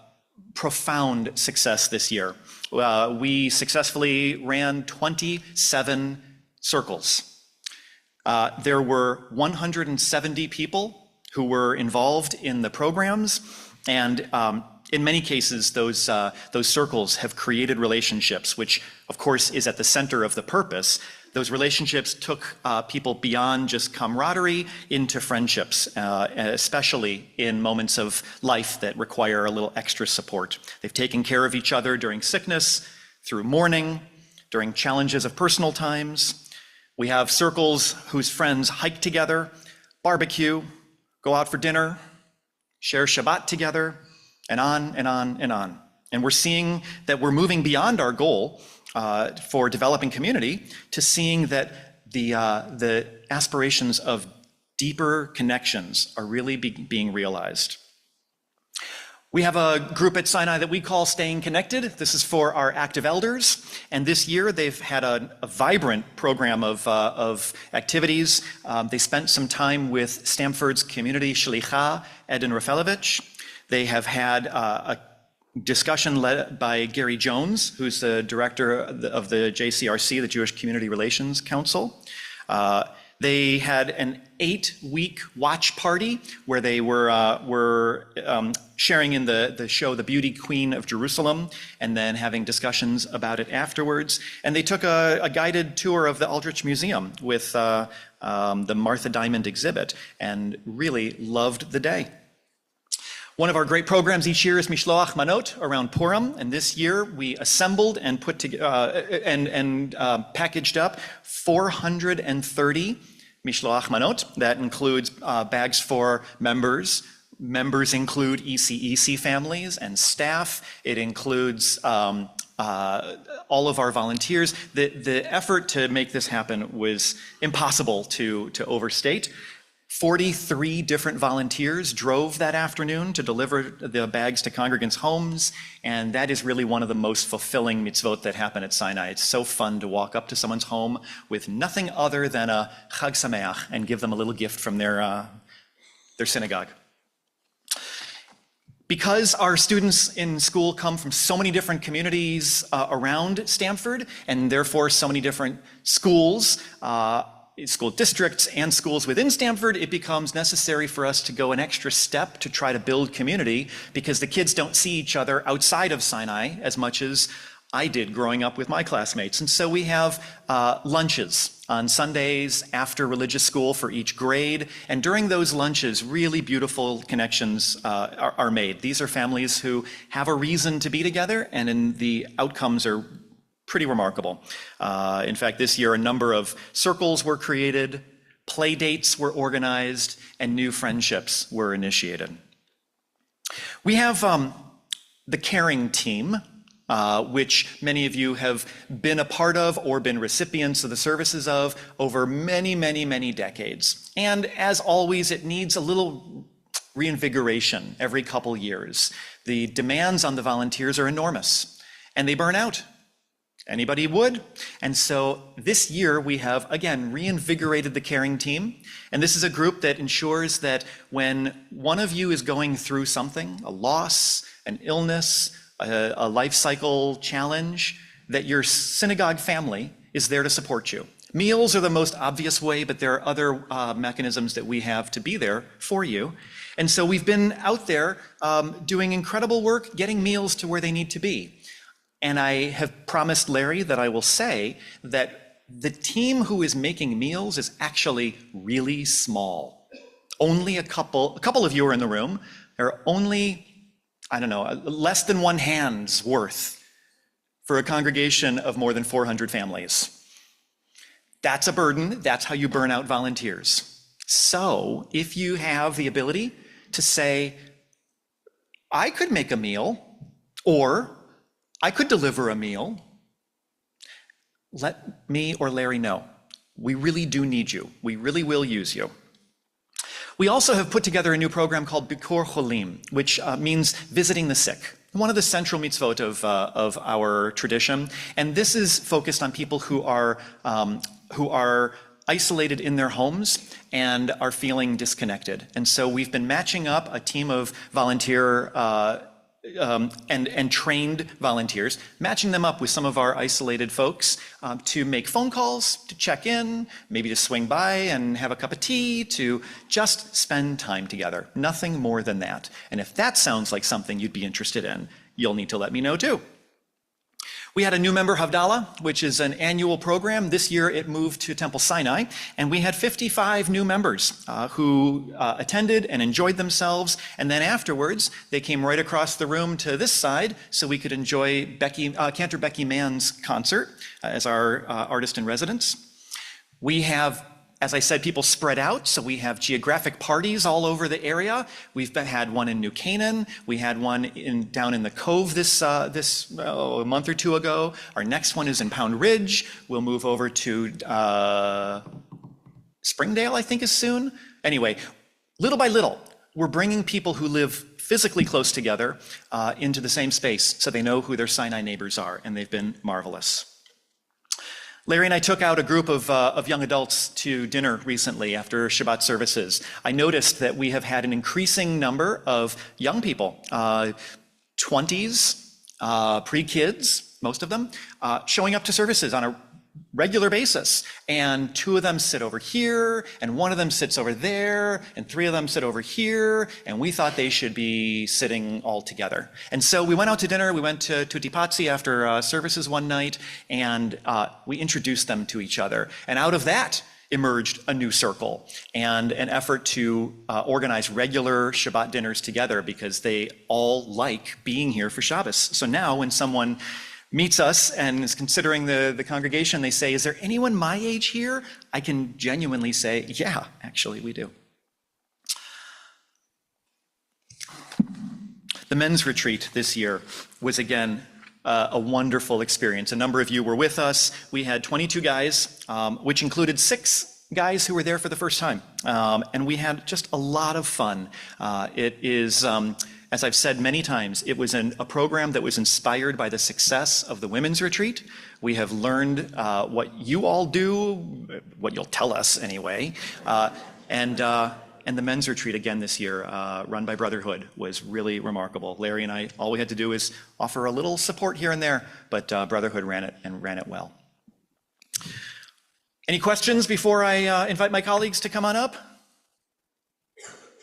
profound success this year. We successfully ran 27 circles. There were 170 people who were involved in the programs, and in many cases, those circles have created relationships, which of course is at the center of the purpose. Those relationships took people beyond just camaraderie into friendships, especially in moments of life that require a little extra support. They've taken care of each other during sickness, through mourning, during challenges of personal times. We have circles whose friends hike together, barbecue, go out for dinner, share Shabbat together, and on and on and on. And we're seeing that we're moving beyond our goal for developing community to seeing that the aspirations of deeper connections are really being realized. We have a group at Sinai that we call Staying Connected. This is for our active elders. And this year they've had a vibrant program of activities. They spent some time with Stamford's community shlicha, Eden Rafelovich. They have had a discussion led by Gary Jones, who's the director of the JCRC, the Jewish Community Relations Council. They had an 8-week watch party where they were sharing in the show The Beauty Queen of Jerusalem and then having discussions about it afterwards. And they took a guided tour of the Aldrich Museum with the Martha Diamond exhibit and really loved the day. One of our great programs each year is Mishloach Manot around Purim, and this year we assembled and put together and packaged up 430 Mishloach Manot. That includes bags for members. Members include ECEC families and staff. It includes all of our volunteers. The effort to make this happen was impossible to overstate. 43 different volunteers drove that afternoon to deliver the bags to congregants' homes, and that is really one of the most fulfilling mitzvot that happen at Sinai. It's so fun to walk up to someone's home with nothing other than a Chag Sameach and give them a little gift from their synagogue. Because our students in school come from so many different communities around Stamford, and therefore so many different schools, school districts and schools within Stamford, it becomes necessary for us to go an extra step to try to build community, because the kids don't see each other outside of Sinai as much as I did growing up with my classmates. And so we have lunches on Sundays after religious school for each grade. And during those lunches, really beautiful connections are made. These are families who have a reason to be together, and the outcomes are pretty remarkable. In fact, this year, a number of circles were created, play dates were organized, and new friendships were initiated. We have the caring team which many of you have been a part of or been recipients of the services of over many, many, many decades. And as always, it needs a little reinvigoration every couple years. The demands on the volunteers are enormous, and they burn out. Anybody would? And so this year we have, again, reinvigorated the caring team. And this is a group that ensures that when one of you is going through something, a loss, an illness, a life cycle challenge, that your synagogue family is there to support you. Meals are the most obvious way, but there are other mechanisms that we have to be there for you. And so we've been out there doing incredible work, getting meals to where they need to be. And I have promised Larry that I will say that the team who is making meals is actually really small. Only a couple of you are in the room. There are only, I don't know, less than one hand's worth for a congregation of more than 400 families. That's a burden. That's how you burn out volunteers. So if you have the ability to say, I could make a meal, or I could deliver a meal, let me or Larry know. We really do need you. We really will use you. We also have put together a new program called Bikur Cholim, which means visiting the sick. One of the central mitzvot of our tradition. And this is focused on people who are isolated in their homes and are feeling disconnected. And so we've been matching up a team of volunteer and trained volunteers, matching them up with some of our isolated folks to make phone calls, to check in, maybe to swing by and have a cup of tea, to just spend time together. Nothing more than that. And if that sounds like something you'd be interested in, you'll need to let me know too. We had a new member, Havdalah, which is an annual program. This year it moved to Temple Sinai, and we had 55 new members who attended and enjoyed themselves. And then afterwards, they came right across the room to this side so we could enjoy Cantor Becky Mann's concert as our artist in residence. We have, as I said, people spread out, so we have geographic parties all over the area. We've had one in New Canaan. We had one down in the Cove a month or two ago. Our next one is in Pound Ridge. We'll move over to Springdale, I think is soon. Anyway, little by little, we're bringing people who live physically close together into the same space so they know who their Sinai neighbors are, and they've been marvelous. Larry and I took out a group of young adults to dinner recently after Shabbat services. I noticed that we have had an increasing number of young people, 20s, pre-kids, most of them, showing up to services on a regular basis. And 2 of them sit over here, and 1 of them sits over there, and 3 of them sit over here, and we thought they should be sitting all together. And so we went out to dinner. We went to Tutti Pazzi after services one night, and we introduced them to each other. And out of that emerged a new circle and an effort to organize regular Shabbat dinners together because they all like being here for Shabbos. So now when someone meets us and is considering the congregation, they say, is there anyone my age here? I can genuinely say, yeah, actually we do. The men's retreat this year was, again, a wonderful experience. A number of you were with us. We had 22 guys, which included 6 guys who were there for the first time. And we had just a lot of fun. It is, as I've said many times, it was a program that was inspired by the success of the women's retreat. We have learned what you all do, what you'll tell us anyway, and the men's retreat again this year, run by Brotherhood, was really remarkable. Larry and I, all we had to do is offer a little support here and there, but Brotherhood ran it well. Any questions before I invite my colleagues to come on up?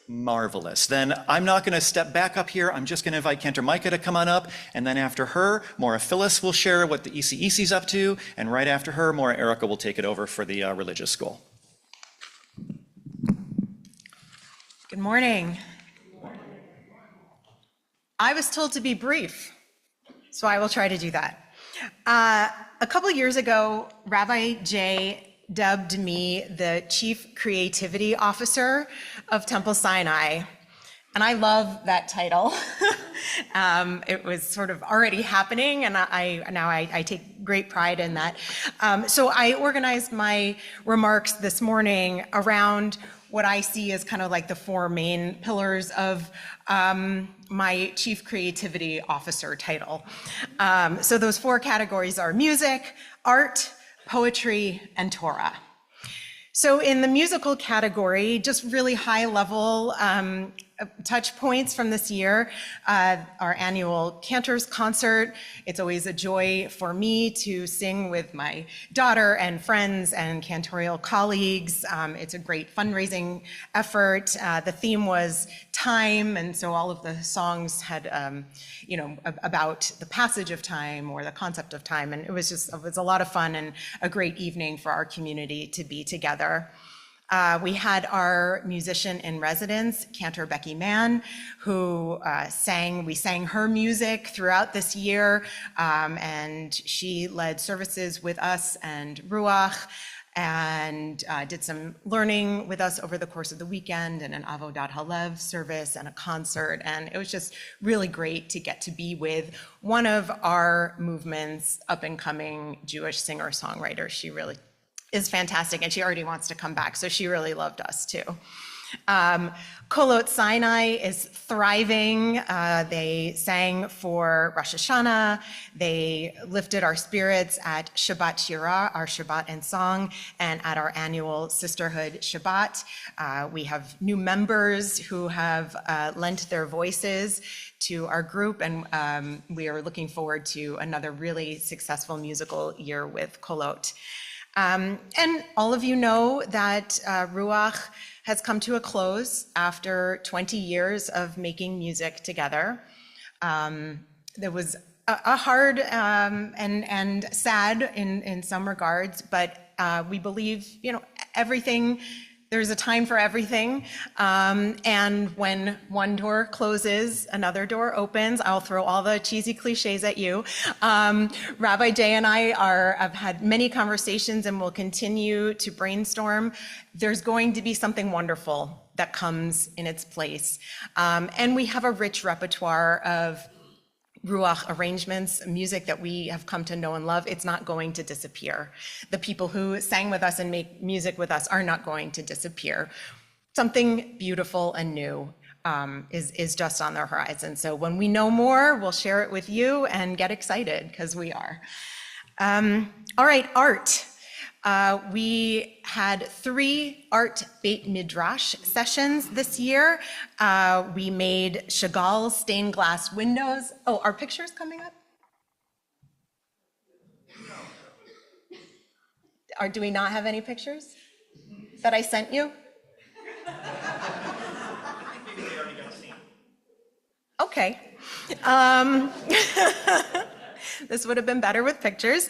Marvelous. Then I'm not going to step back up here. I'm just going to invite Cantor Micah to come on up. And then after her, Maura Phyllis will share what the ECEC's up to. And right after her, Maura Erica will take it over for the religious school. Good morning. I was told to be brief, so I will try to do that. A couple years ago, Rabbi Jay dubbed me the Chief Creativity Officer of Temple Sinai. And I love that title. It was sort of already happening, and I take great pride in that. So I organized my remarks this morning around what I see as kind of like the four main pillars of my Chief Creativity Officer title. So those four categories are music, art, poetry, and Torah. So in the musical category, just really high level touch points from this year, our annual Cantors Concert. It's always a joy for me to sing with my daughter and friends and cantorial colleagues. It's a great fundraising effort. The theme was time, and so all of the songs had, about the passage of time or the concept of time, and it was a lot of fun and a great evening for our community to be together. We had our musician in residence, Cantor Becky Mann, who we sang her music throughout this year, and she led services with us and Ruach, and did some learning with us over the course of the weekend, and an Avodat Halev service and a concert. And it was just really great to get to be with one of our movement's up and coming Jewish singer-songwriters. She really is fantastic, and she already wants to come back, so she really loved us too. Kolot Sinai is thriving. They sang for Rosh Hashanah. They lifted our spirits at Shabbat Shirah, our Shabbat and song, and at our annual Sisterhood Shabbat. We have new members who have lent their voices to our group, and we are looking forward to another really successful musical year with Kolot. And all of you know that Ruach has come to a close after 20 years of making music together. There was a hard and sad in some regards, but we believe, everything, there's a time for everything. And when one door closes, another door opens. I'll throw all the cheesy cliches at you. Rabbi Jay and I have had many conversations and will continue to brainstorm. There's going to be something wonderful that comes in its place. And we have a rich repertoire of Ruach arrangements, music that we have come to know and love. It's not going to disappear. The people who sang with us and make music with us are not going to disappear. Something beautiful and new is just on the horizon. So when we know more, we'll share it with you and get excited, because we are. All right, art. We had 3 art Beit Midrash sessions this year. We made Chagall stained glass windows. Oh, are pictures coming up? Do we not have any pictures that I sent you? Okay. This would have been better with pictures.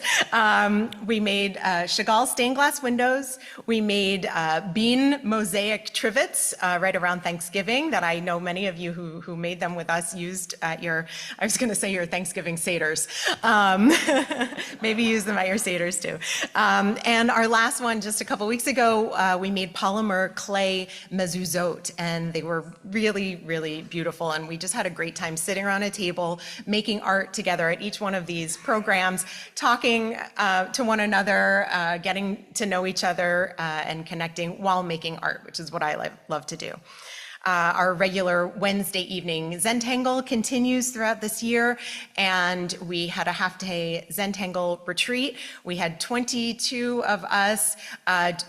We made Chagall stained glass windows. We made bean mosaic trivets right around Thanksgiving that I know many of you who made them with us used at your Thanksgiving Seders. Maybe use them at your Seders too. And our last one, just a couple weeks ago, we made polymer clay mezuzot, and they were really, really beautiful. And we just had a great time sitting around a table, making art together at each one of these programs, talking to one another, getting to know each other, and connecting while making art, which is what I love to do. Our regular Wednesday evening Zentangle continues throughout this year, and we had a half-day Zentangle retreat. We had 22 of us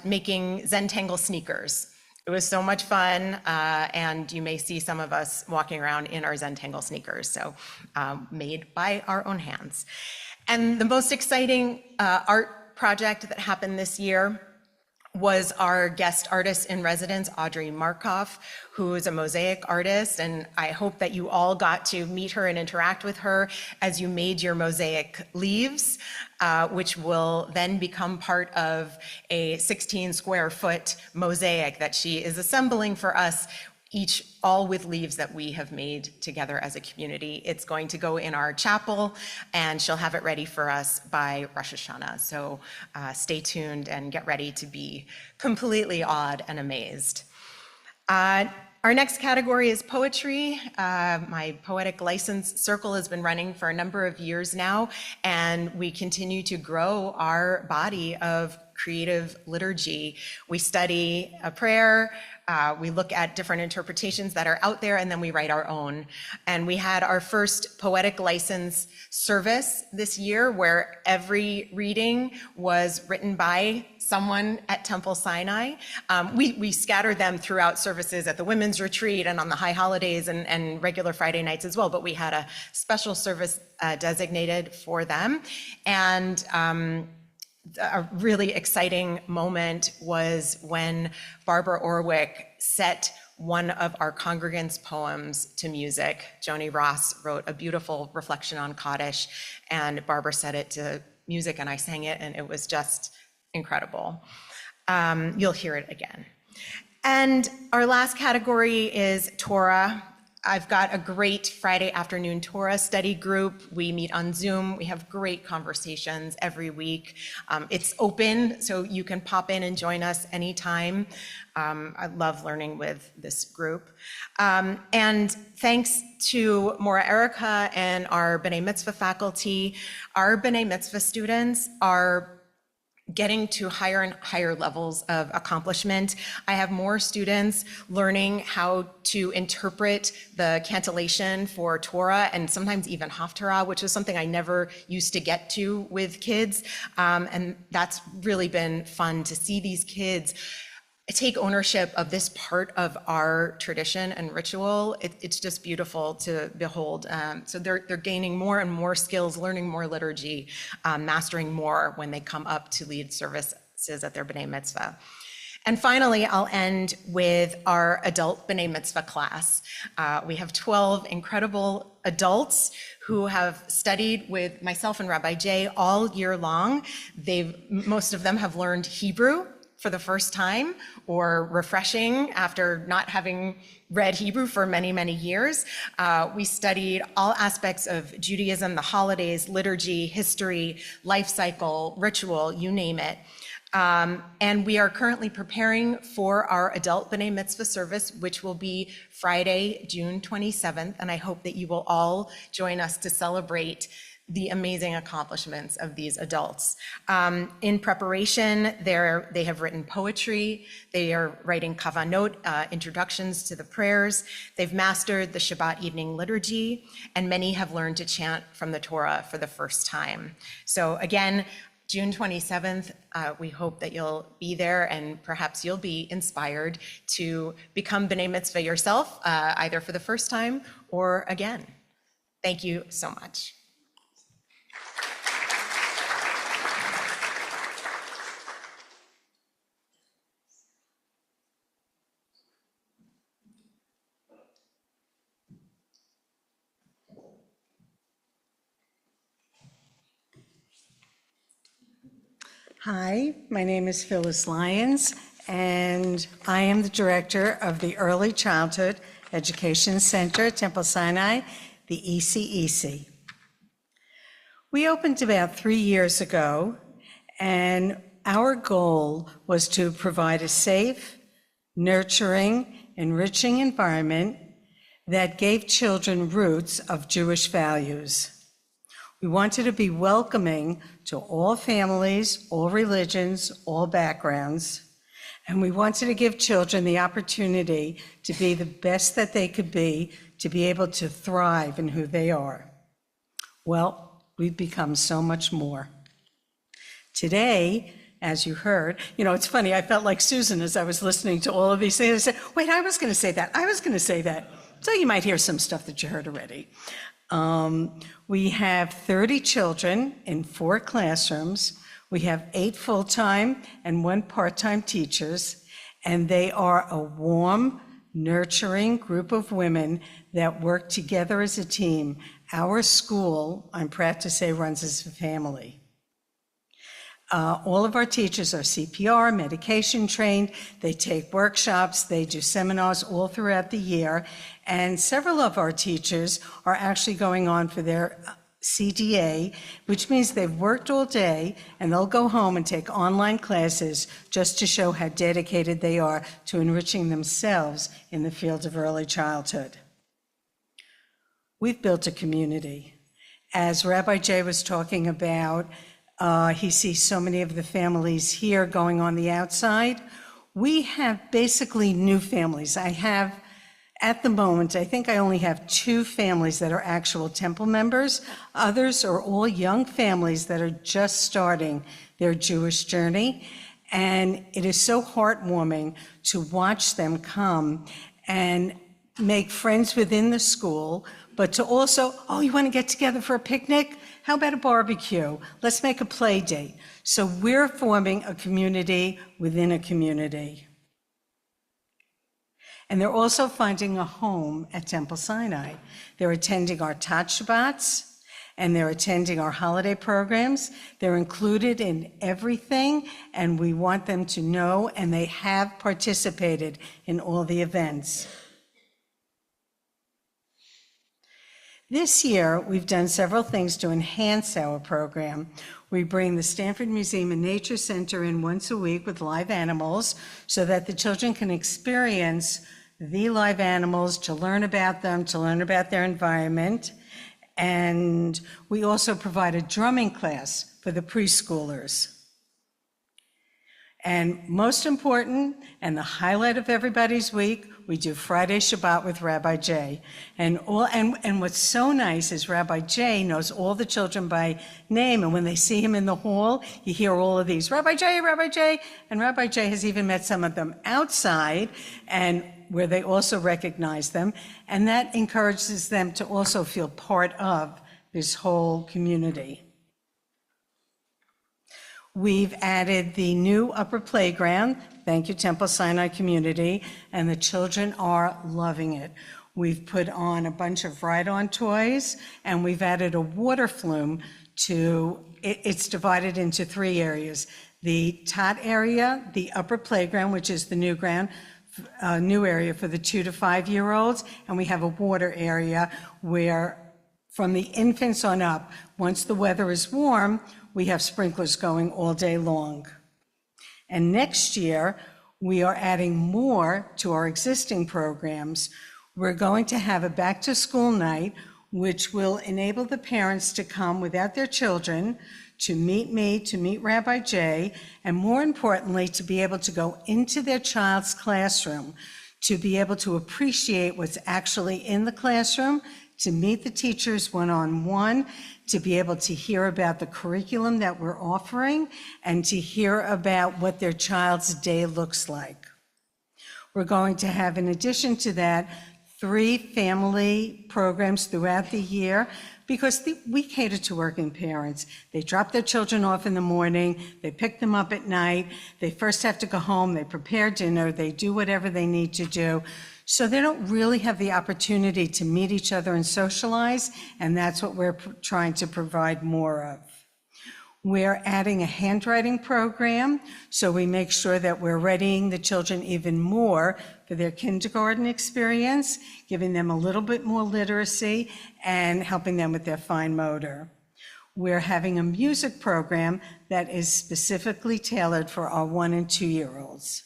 making Zentangle sneakers. It was so much fun, and you may see some of us walking around in our Zentangle sneakers, so made by our own hands. And the most exciting art project that happened this year was our guest artist in residence, Audrey Markoff, who is a mosaic artist, and I hope that you all got to meet her and interact with her as you made your mosaic leaves, which will then become part of a 16 square foot mosaic that she is assembling for us, all with leaves that we have made together as a community. It's going to go in our chapel, and she'll have it ready for us by Rosh Hashanah. So stay tuned and get ready to be completely awed and amazed. Our Our next category is poetry. My poetic license circle has been running for a number of years now, and we continue to grow our body of creative liturgy. We study a prayer, we look at different interpretations that are out there, and then we write our own. And we had our first poetic license service this year where every reading was written by someone at Temple Sinai. We scattered them throughout services at the women's retreat and on the high holidays and regular Friday nights as well, but we had a special service designated for them. And a really exciting moment was when Barbara Orwick set one of our congregants' poems to music. Joni Ross wrote a beautiful reflection on Kaddish, and Barbara set it to music, and I sang it, and it was just incredible. You'll hear it again. And our last category is Torah. I've got a great Friday afternoon Torah study group. We meet on Zoom. We have great conversations every week. It's open, so you can pop in and join us anytime. I love learning with this group. And thanks to Maura Erica and our B'nai Mitzvah faculty, our B'nai Mitzvah students are getting to higher and higher levels of accomplishment. I have more students learning how to interpret the cantillation for Torah and sometimes even Haftarah, which is something I never used to get to with kids. And that's really been fun to see these kids take ownership of this part of our tradition and ritual. It's just beautiful to behold. So they're gaining more and more skills, learning more liturgy, mastering more when they come up to lead services at their B'nai Mitzvah. And finally, I'll end with our adult B'nai Mitzvah class. We have 12 incredible adults who have studied with myself and Rabbi Jay all year long. Most of them have learned Hebrew for the first time, or refreshing after not having read Hebrew for many, many years. We studied all aspects of Judaism, the holidays, liturgy, history, life cycle, ritual, you name it. And we are currently preparing for our adult B'nai Mitzvah service, which will be Friday, June 27th. And I hope that you will all join us to celebrate the amazing accomplishments of these adults. In preparation, they have written poetry, they are writing kavanot, introductions to the prayers, they've mastered the Shabbat evening liturgy, and many have learned to chant from the Torah for the first time. So again, June 27th, we hope that you'll be there and perhaps you'll be inspired to become B'nai Mitzvah yourself, either for the first time or again. Thank you so much. Hi, my name is Phyllis Lyons, and I am the director of the Early Childhood Education Center at Temple Sinai, the ECEC. We opened about 3 years ago, and our goal was to provide a safe, nurturing, enriching environment that gave children roots of Jewish values. We wanted to be welcoming to all families, all religions, all backgrounds, and we wanted to give children the opportunity to be the best that they could be, to be able to thrive in who they are. Well, we've become so much more. Today, as you heard, it's funny, I felt like Susan as I was listening to all of these things. I said, wait, I was going to say that. I was going to say that. So you might hear some stuff that you heard already. We have 30 children in 4 classrooms. We have 8 full-time and 1 part-time teachers, and they are a warm, nurturing group of women that work together as a team. Our school, I'm proud to say, runs as a family. All of our teachers are CPR, medication trained. They take workshops, they do seminars all throughout the year. And several of our teachers are actually going on for their CDA, which means they've worked all day and they'll go home and take online classes just to show how dedicated they are to enriching themselves in the field of early childhood. We've built a community. As Rabbi Jay was talking about, he sees so many of the families here going on the outside. We have basically new families. At the moment, I think I only have 2 families that are actual temple members. Others are all young families that are just starting their Jewish journey. And it is so heartwarming to watch them come and make friends within the school, but to also, oh, you want to get together for a picnic? How about a barbecue? Let's make a play date. So we're forming a community within a community. And they're also finding a home at Temple Sinai. They're attending our Tat Shabbats, and they're attending our holiday programs. They're included in everything, and we want them to know, and they have participated in all the events. This year, we've done several things to enhance our program. We bring the Stanford Museum and Nature Center in once a week with live animals so that the children can experience the live animals, to learn about them, to learn about their environment. And we also provide a drumming class for the preschoolers. And most important, and the highlight of everybody's week, we do Friday Shabbat with Rabbi Jay. And what's so nice is Rabbi Jay knows all the children by name, and when they see him in the hall, you hear all of these, Rabbi Jay, and Rabbi Jay has even met some of them outside, and where they also recognize them, and that encourages them to also feel part of this whole community. We've added the new upper playground. Thank you, Temple Sinai community, and the children are loving it. We've put on a bunch of ride-on toys, and we've added a water flume to, it's divided into 3 areas. The tot area, the upper playground, which is the new area for the 2 to 5-year-olds, and we have a water area where from the infants on up, once the weather is warm, we have sprinklers going all day long. And next year, we are adding more to our existing programs. We're going to have a back-to-school night, which will enable the parents to come without their children, to meet me, to meet Rabbi Jay, and more importantly, to be able to go into their child's classroom, to be able to appreciate what's actually in the classroom, to meet the teachers one-on-one, to be able to hear about the curriculum that we're offering, and to hear about what their child's day looks like. We're going to have, in addition to that, 3 family programs throughout the year, because we cater to working parents. They drop their children off in the morning, they pick them up at night, they first have to go home, they prepare dinner, they do whatever they need to do. So they don't really have the opportunity to meet each other and socialize, and that's what we're trying to provide more of. We're adding a handwriting program, so we make sure that we're readying the children even more for their kindergarten experience, giving them a little bit more literacy and helping them with their fine motor. We're having a music program that is specifically tailored for our 1 and 2-year-olds.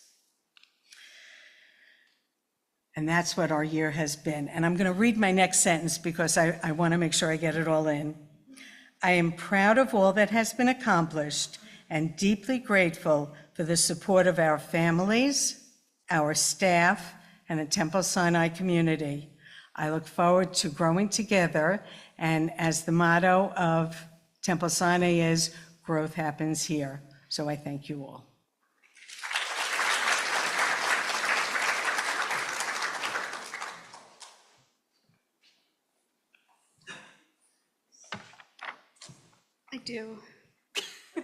And that's what our year has been. And I'm going to read my next sentence because I want to make sure I get it all in. I am proud of all that has been accomplished and deeply grateful for the support of our families, our staff, and the Temple Sinai community. I look forward to growing together, and as the motto of Temple Sinai is, growth happens here. So I thank you all. I do. I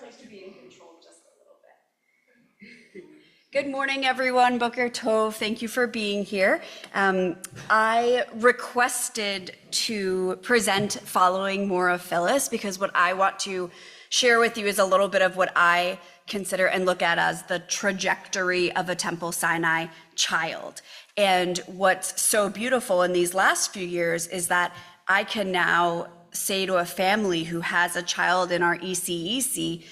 like to be in control just a little bit. Good morning, everyone. Boker Tov. Thank you for being here. I requested to present following more of Phyllis because what I want to share with you is a little bit of what I consider and look at as the trajectory of a Temple Sinai child. And what's so beautiful in these last few years is that I can now say to a family who has a child in our ECEC,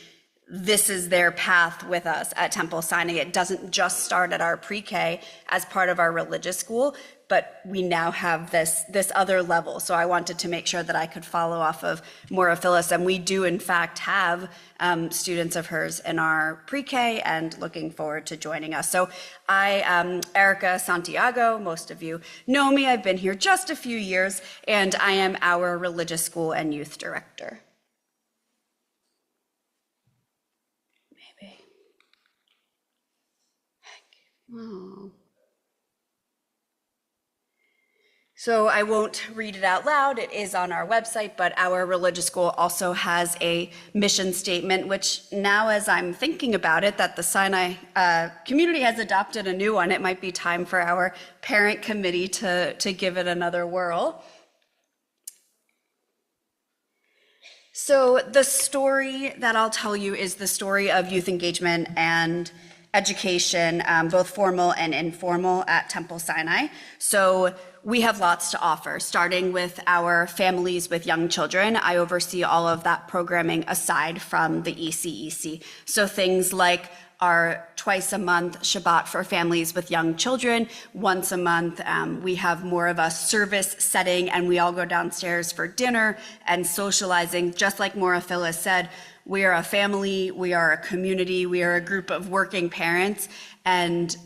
this is their path with us at Temple Sinai. It doesn't just start at our pre-K as part of our religious school, but we now have this other level. So I wanted to make sure that I could follow off of Maura Phyllis, and we do in fact have students of hers in our pre-K and looking forward to joining us. So I am Erica Santiago. Most of you know me. I've been here just a few years, and I am our religious school and youth director. Oh. So I won't read it out loud. It is on our website, but our religious school also has a mission statement, which now as I'm thinking about it, that the Sinai community has adopted a new one, it might be time for our parent committee to give it another whirl. So the story that I'll tell you is the story of youth engagement and education, both formal and informal at Temple Sinai. So we have lots to offer, starting with our families with young children. I oversee all of that programming aside from the ECEC. So things like our twice a month Shabbat for families with young children. Once a month, we have more of a service setting, and we all go downstairs for dinner and socializing. Just like Maura Phyllis said, we are a family, we are a community, we are a group of working parents, and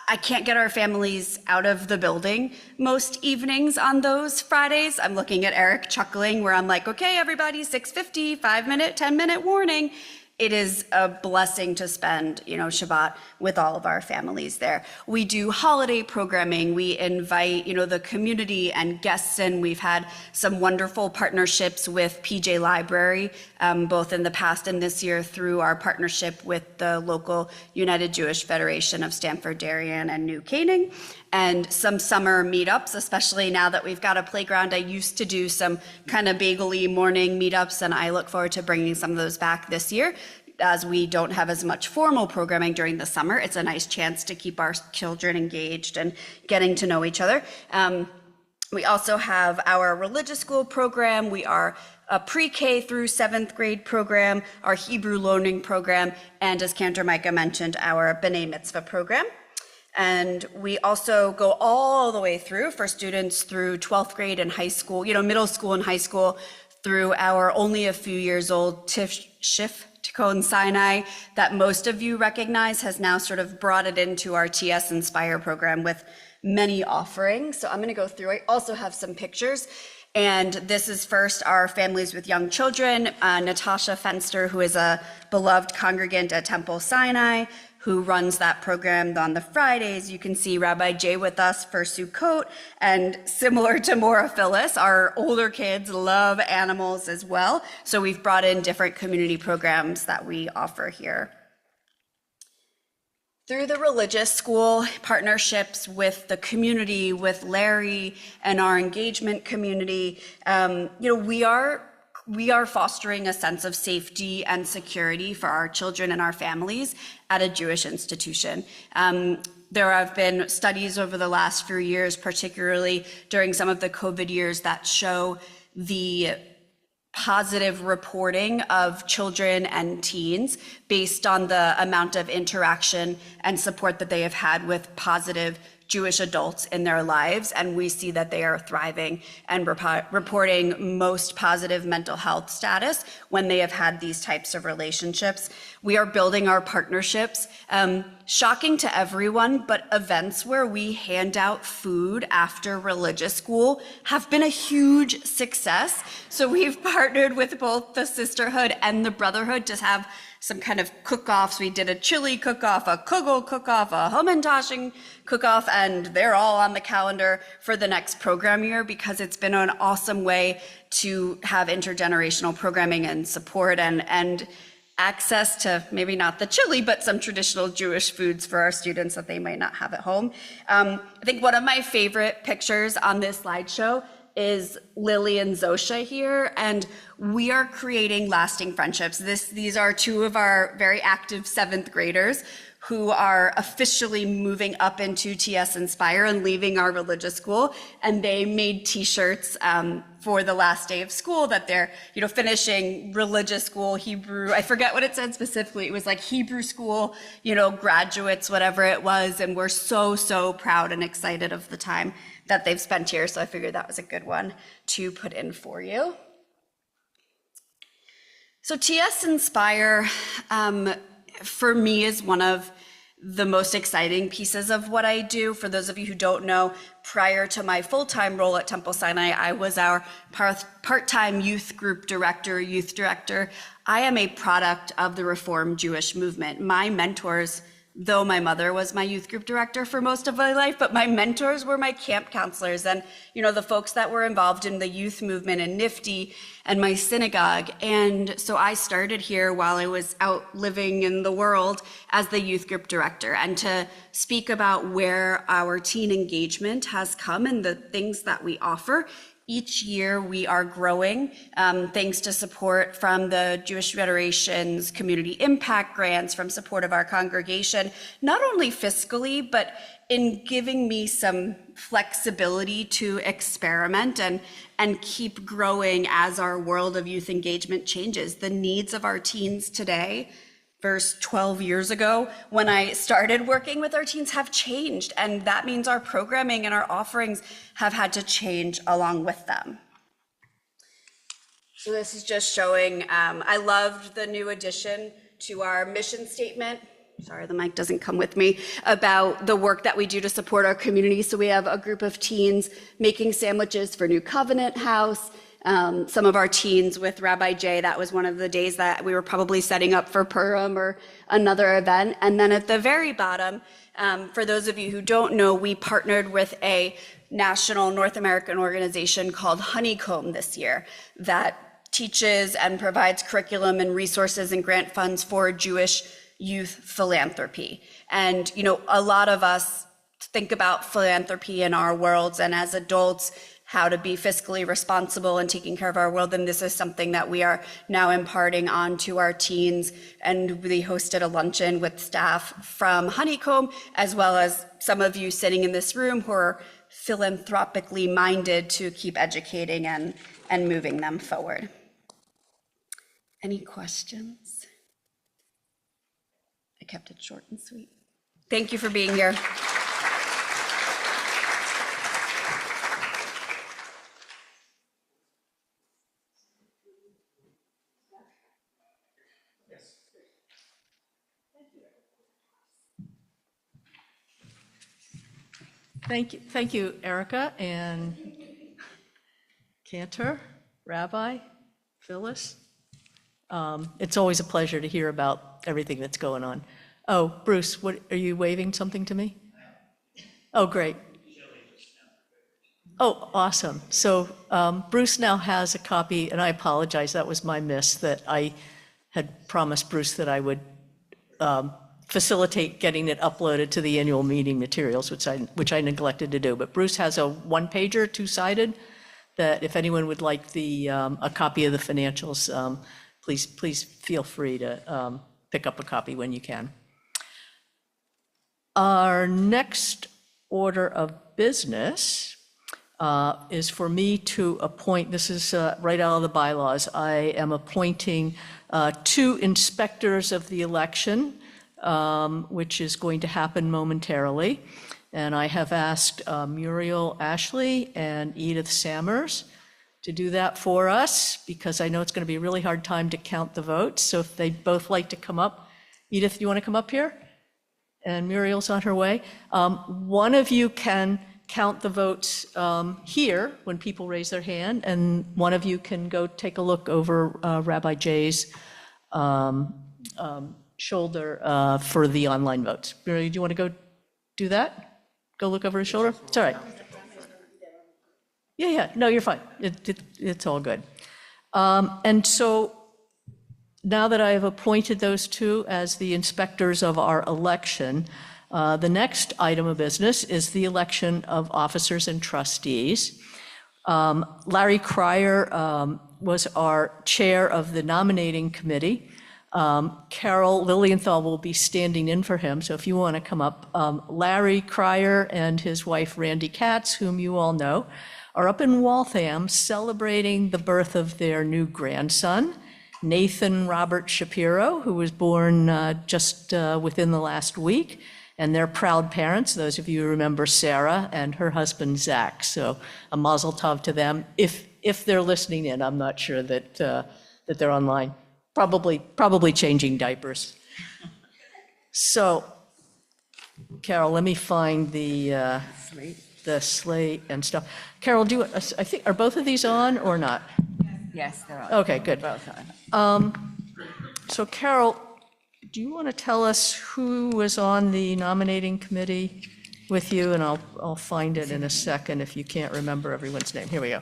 I can't get our families out of the building most evenings on those Fridays. I'm looking at Eric chuckling where I'm like, okay, everybody, 6:50, 5-minute, 10-minute warning. It is a blessing to spend, Shabbat with all of our families there. We do holiday programming. We invite, the community and guests in. We've had some wonderful partnerships with PJ Library, both in the past and this year through our partnership with the local United Jewish Federation of Stamford, Darien, and New Canaan. And some summer meetups, especially now that we've got a playground. I used to do some kind of bagel-y morning meetups, and I look forward to bringing some of those back this year. As we don't have as much formal programming during the summer, it's a nice chance to keep our children engaged and getting to know each other. We also have our religious school program. We are a pre-K through 7th grade program, our Hebrew learning program, and as Cantor Micah mentioned, our B'nai Mitzvah program. And we also go all the way through for students through 12th grade and high school, middle school and high school, through our only a few years old Tikkun Sinai that most of you recognize, has now sort of brought it into our TS Inspire program with many offerings. So I'm going to go through. I also have some pictures. And this is first our families with young children. Natasha Fenster, who is a beloved congregant at Temple Sinai, who runs that program on the Fridays. You can see Rabbi Jay with us for Sukkot, and similar to Maura Phyllis, our older kids love animals as well. So we've brought in different community programs that we offer here. Through the religious school, partnerships with the community, with Larry and our engagement community, we are fostering a sense of safety and security for our children and our families at a Jewish institution. There have been studies over the last few years, particularly during some of the COVID years, that show the positive reporting of children and teens based on the amount of interaction and support that they have had with positive Jewish adults in their lives, and we see that they are thriving and reporting most positive mental health status when they have had these types of relationships. We are building our partnerships. Shocking to everyone, but events where we hand out food after religious school have been a huge success. So we've partnered with both the sisterhood and the brotherhood to have some kind of cook-offs. We did a chili cook-off, a kugel cook-off, a hamantaschen cook-off, and they're all on the calendar for the next program year because it's been an awesome way to have intergenerational programming and support and access to maybe not the chili, but some traditional Jewish foods for our students that they might not have at home. I think one of my favorite pictures on this slideshow is Lily and Zosha here, and we are creating lasting friendships. These are two of our very active 7th graders who are officially moving up into TS Inspire and leaving our religious school. And they made t-shirts for the last day of school that they're, finishing religious school, Hebrew, I forget what it said specifically. It was like Hebrew school, graduates, whatever it was. And we're so, so proud and excited of the time that they've spent here. So I figured that was a good one to put in for you. So TS Inspire, for me, is one of the most exciting pieces of what I do. For those of you who don't know, prior to my full-time role at Temple Sinai, I was our part-time youth group director, youth director. I am a product of the Reformed Jewish movement. My mentors, though my mother was my youth group director for most of my life, but my mentors were my camp counselors and, the folks that were involved in the youth movement and NIFTY and my synagogue. And so I started here while I was out living in the world as the youth group director, and to speak about where our teen engagement has come and the things that we offer. Each year we are growing thanks to support from the Jewish Federation's community impact grants, from support of our congregation, not only fiscally, but in giving me some flexibility to experiment and keep growing as our world of youth engagement changes. The needs of our teens today versus 12 years ago when I started working with our teens have changed, and that means our programming and our offerings have had to change along with them. So this is just showing, I loved the new addition to our mission statement. Sorry, the mic doesn't come with me, about the work that we do to support our community. So we have a group of teens making sandwiches for New Covenant House. Some of our teens with Rabbi Jay, that was one of the days that we were probably setting up for Purim or another event. And then at the very bottom, for those of you who don't know, we partnered with a national North American organization called Honeycomb this year that teaches and provides curriculum and resources and grant funds for Jewish youth philanthropy. And, a lot of us think about philanthropy in our worlds, and as adults, how to be fiscally responsible and taking care of our world. And this is something that we are now imparting on to our teens. And we hosted a luncheon with staff from Honeycomb, as well as some of you sitting in this room who are philanthropically minded to keep educating and moving them forward. Any questions? I kept it short and sweet. Thank you for being here. Thank you, Erica and Cantor, Rabbi, Phyllis. It's always a pleasure to hear about everything that's going on. Oh, Bruce, what, are you waving something to me? Oh, great. Oh, awesome. So Bruce now has a copy, and I apologize, that was my miss, that I had promised Bruce that I would facilitate getting it uploaded to the annual meeting materials, which I neglected to do. But Bruce has a one-pager, two-sided, that if anyone would like a copy of the financials, please feel free to pick up a copy when you can. Our next order of business is for me to appoint, this is right out of the bylaws, I am appointing 2 inspectors of the election, which is going to happen momentarily. And I have asked Muriel Ashley and Edith Sammers to do that for us, because I know it's going to be a really hard time to count the votes. So if they'd both like to come up. Edith, you want to come up here? And Muriel's on her way. One of you can count the votes here when people raise their hand, and one of you can go take a look over Rabbi Jay's shoulder for the online votes. Muriel, do you want to go do that? Go look over his shoulder? It's all right. Yeah, no, you're fine. It's all good. And so now that I have appointed those 2 as the inspectors of our election, the next item of business is the election of officers and trustees. Larry Cryer was our chair of the nominating committee. Carol Lilienthal will be standing in for him, so if you want to come up. Larry Cryer and his wife Randy Katz, whom you all know, are up in Waltham celebrating the birth of their new grandson, Nathan Robert Shapiro, who was born just within the last week. And they're proud parents. Those of you who remember Sarah and her husband Zach. So a mazel tov to them. If they're listening in, I'm not sure that that they're online. Probably changing diapers. So, Carol, let me find the slate and stuff. Carol, I think, are both of these on or not? Yes, they're on. Okay, good. Both on. So Carol, do you want to tell us who was on the nominating committee with you? And I'll find it in a second if you can't remember everyone's name. Here we go.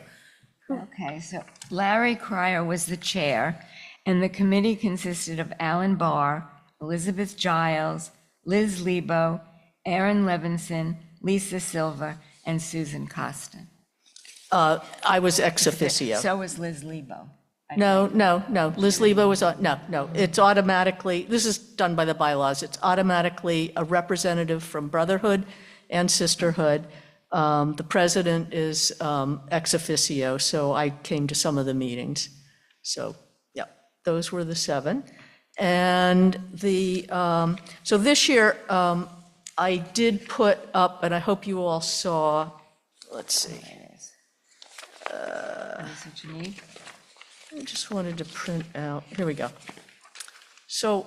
Okay, so Larry Cryer was the chair, and the committee consisted of Alan Barr, Elizabeth Giles, Liz Lebo, Aaron Levinson, Lisa Silva, and Susan Costin. I was ex officio. So was Liz Lebo. No. Liz Lebo was on, no. It's automatically, this is done by the bylaws. It's automatically a representative from Brotherhood and Sisterhood. The president is ex officio, so I came to some of the meetings. So, yeah, those were the 7. And so this year, I did put up, and I hope you all saw, let's see. That's what you need? I just wanted to print out, here we go. So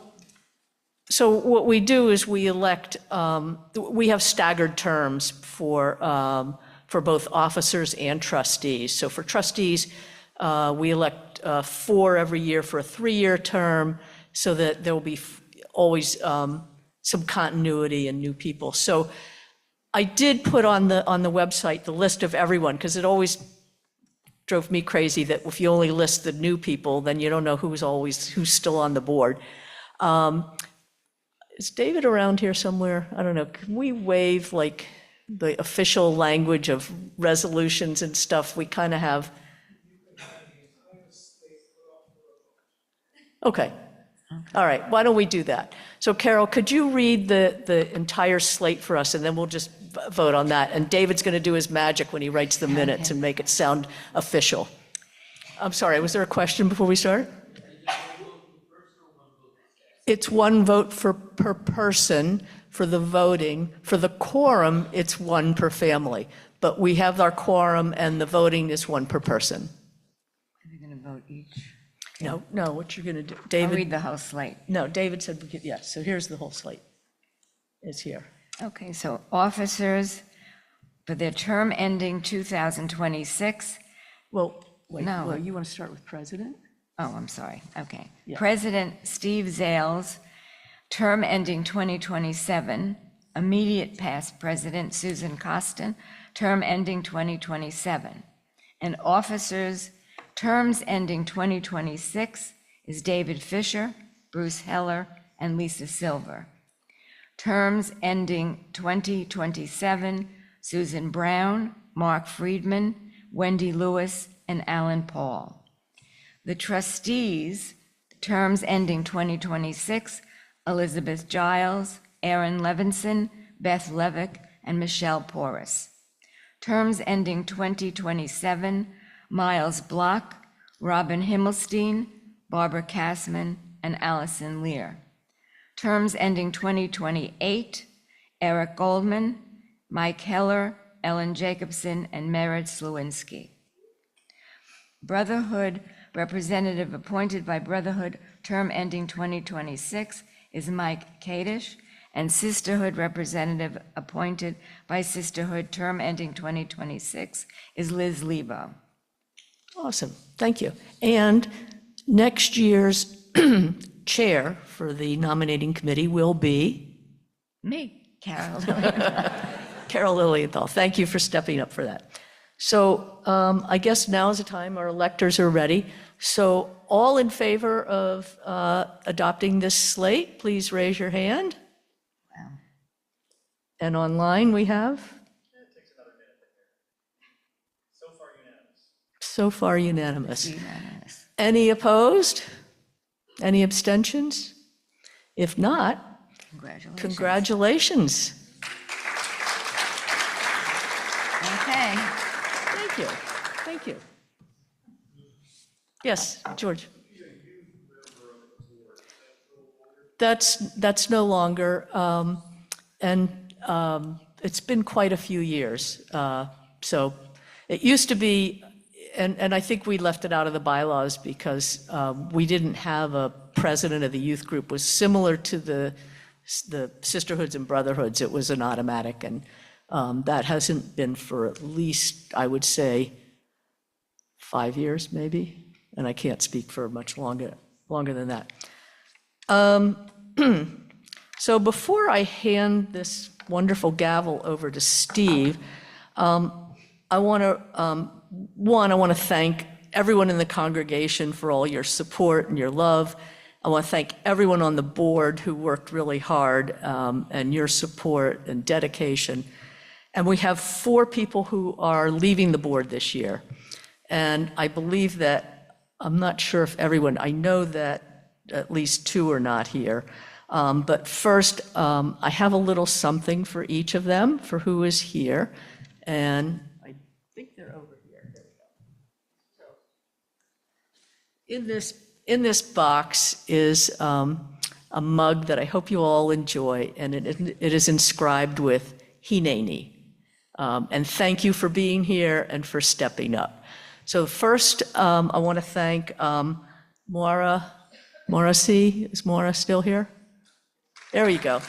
what we do is we elect, we have staggered terms for both officers and trustees. So for trustees, we elect 4 every year for a 3-year term so that there will be always some continuity and new people. So I did put on the website the list of everyone, because it always drove me crazy that if you only list the new people, then you don't know who's still on the board. Is David around here somewhere? I don't know. Can we waive like the official language of resolutions and stuff? We kind of have. Okay. All right. Why don't we do that? So Carol, could you read the entire slate for us, and then we'll just vote on that. And David's going to do his magic when he writes the minutes and make it sound official. I'm sorry, was there a question before we start? It's 1 vote per person for the voting. For the quorum, it's 1 per family. But we have our quorum, and the voting is 1 per person. Are we going to vote each? No, what you're going to do, I'll David? read the whole slate. No, David said we could, yes, so here's the whole slate. It's here. Okay, so officers, for their term ending 2026. Well, wait, No. well, you want to start with president? Oh, I'm sorry. Okay. Yeah. President Steve Zales, term ending 2027. Immediate past president Susan Costin, term ending 2027. And officers, terms ending 2026 is David Fisher, Bruce Heller, and Lisa Silver. Terms ending 2027, Susan Brown, Mark Friedman, Wendy Lewis, and Alan Paul. The trustees, terms ending 2026, Elizabeth Giles, Aaron Levinson, Beth Levick, and Michelle Porras. Terms ending 2027, Miles Block, Robin Himmelstein, Barbara Kassman, and Allison Lear. Terms ending 2028, Eric Goldman, Mike Heller, Ellen Jacobson, and Merit Slewinski. Brotherhood representative appointed by Brotherhood, term ending 2026, is Mike Kadish, and Sisterhood representative appointed by Sisterhood, term ending 2026, is Liz Lebo. Awesome, thank you. And next year's chair for the nominating committee will be? Me, Carol. Carol Lilienthal. Thank you for stepping up for that. So I guess now is the time our electors are ready. So all in favor of adopting this slate, please raise your hand. Wow. And online we have? It takes another minute. So far unanimous. So far unanimous. Unanimous. Any opposed? Any abstentions? If not, Congratulations. congratulations. Okay. Thank you, thank you. Yes, George? That's no longer, and it's been quite a few years. So it used to be, and I think we left it out of the bylaws because we didn't have a president of the youth group. It was similar to the sisterhoods and brotherhoods. It was an automatic, and that hasn't been for at least, I would say, 5 years maybe, and I can't speak for much longer than that. So before I hand this wonderful gavel over to Steve, I want to thank everyone in the congregation for all your support and your love. I want to thank everyone on the board who worked really hard, and your support and dedication. And we have 4 people who are leaving the board this year. And I believe that, I'm not sure if everyone, I know that at least 2 are not here. But first, I have a little something for each of them, for who is here. And I think they're over here. There we go. So in this box is a mug that I hope you all enjoy, and it is inscribed with Hineni. And thank you for being here and for stepping up. So first, I want to thank Moira C. Is Moira still here? There you go.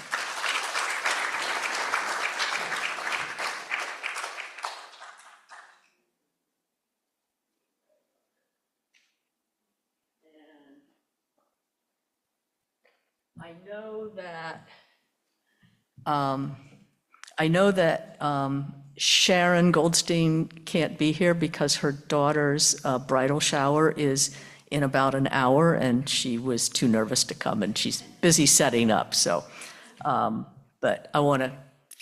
I know that Sharon Goldstein can't be here because her daughter's bridal shower is in about an hour, and she was too nervous to come, and she's busy setting up. So, but I want to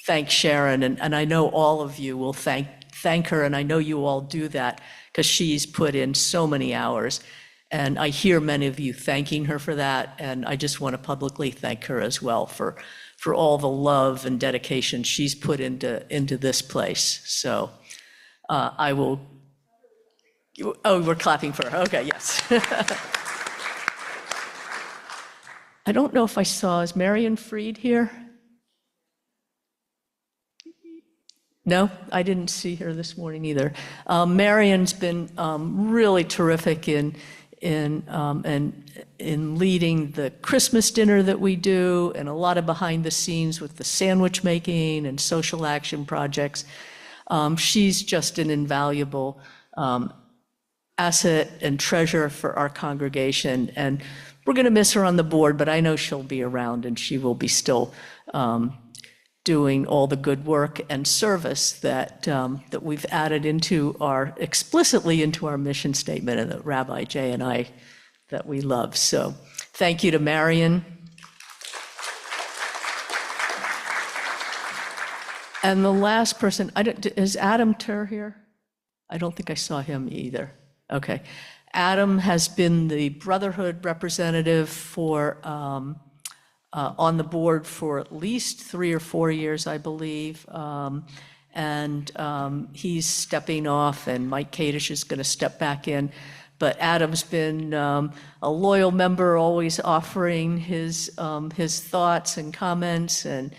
thank Sharon, and I know all of you will thank her, and I know you all do that because she's put in so many hours. And I hear many of you thanking her for that, and I just want to publicly thank her as well for all the love and dedication she's put into this place. So I will, oh, we're clapping for her, okay, yes. I don't know if I saw, is Marion Freed here? No, I didn't see her this morning either. Marion's been really terrific in leading the Christmas dinner that we do, and a lot of behind the scenes with the sandwich making and social action projects. She's just an invaluable asset and treasure for our congregation, and we're going to miss her on the board, but I know she'll be around, and she will be still doing all the good work and service that we've added explicitly into our mission statement, and that Rabbi Jay and I, that we love. So thank you to Marion. And the last person, is Adam Tur here? I don't think I saw him either. Okay. Adam has been the Brotherhood representative for on the board for at least 3 or 4 years, I believe. And he's stepping off, and Mike Kadish is going to step back in. But Adam's been a loyal member, always offering his thoughts and comments, and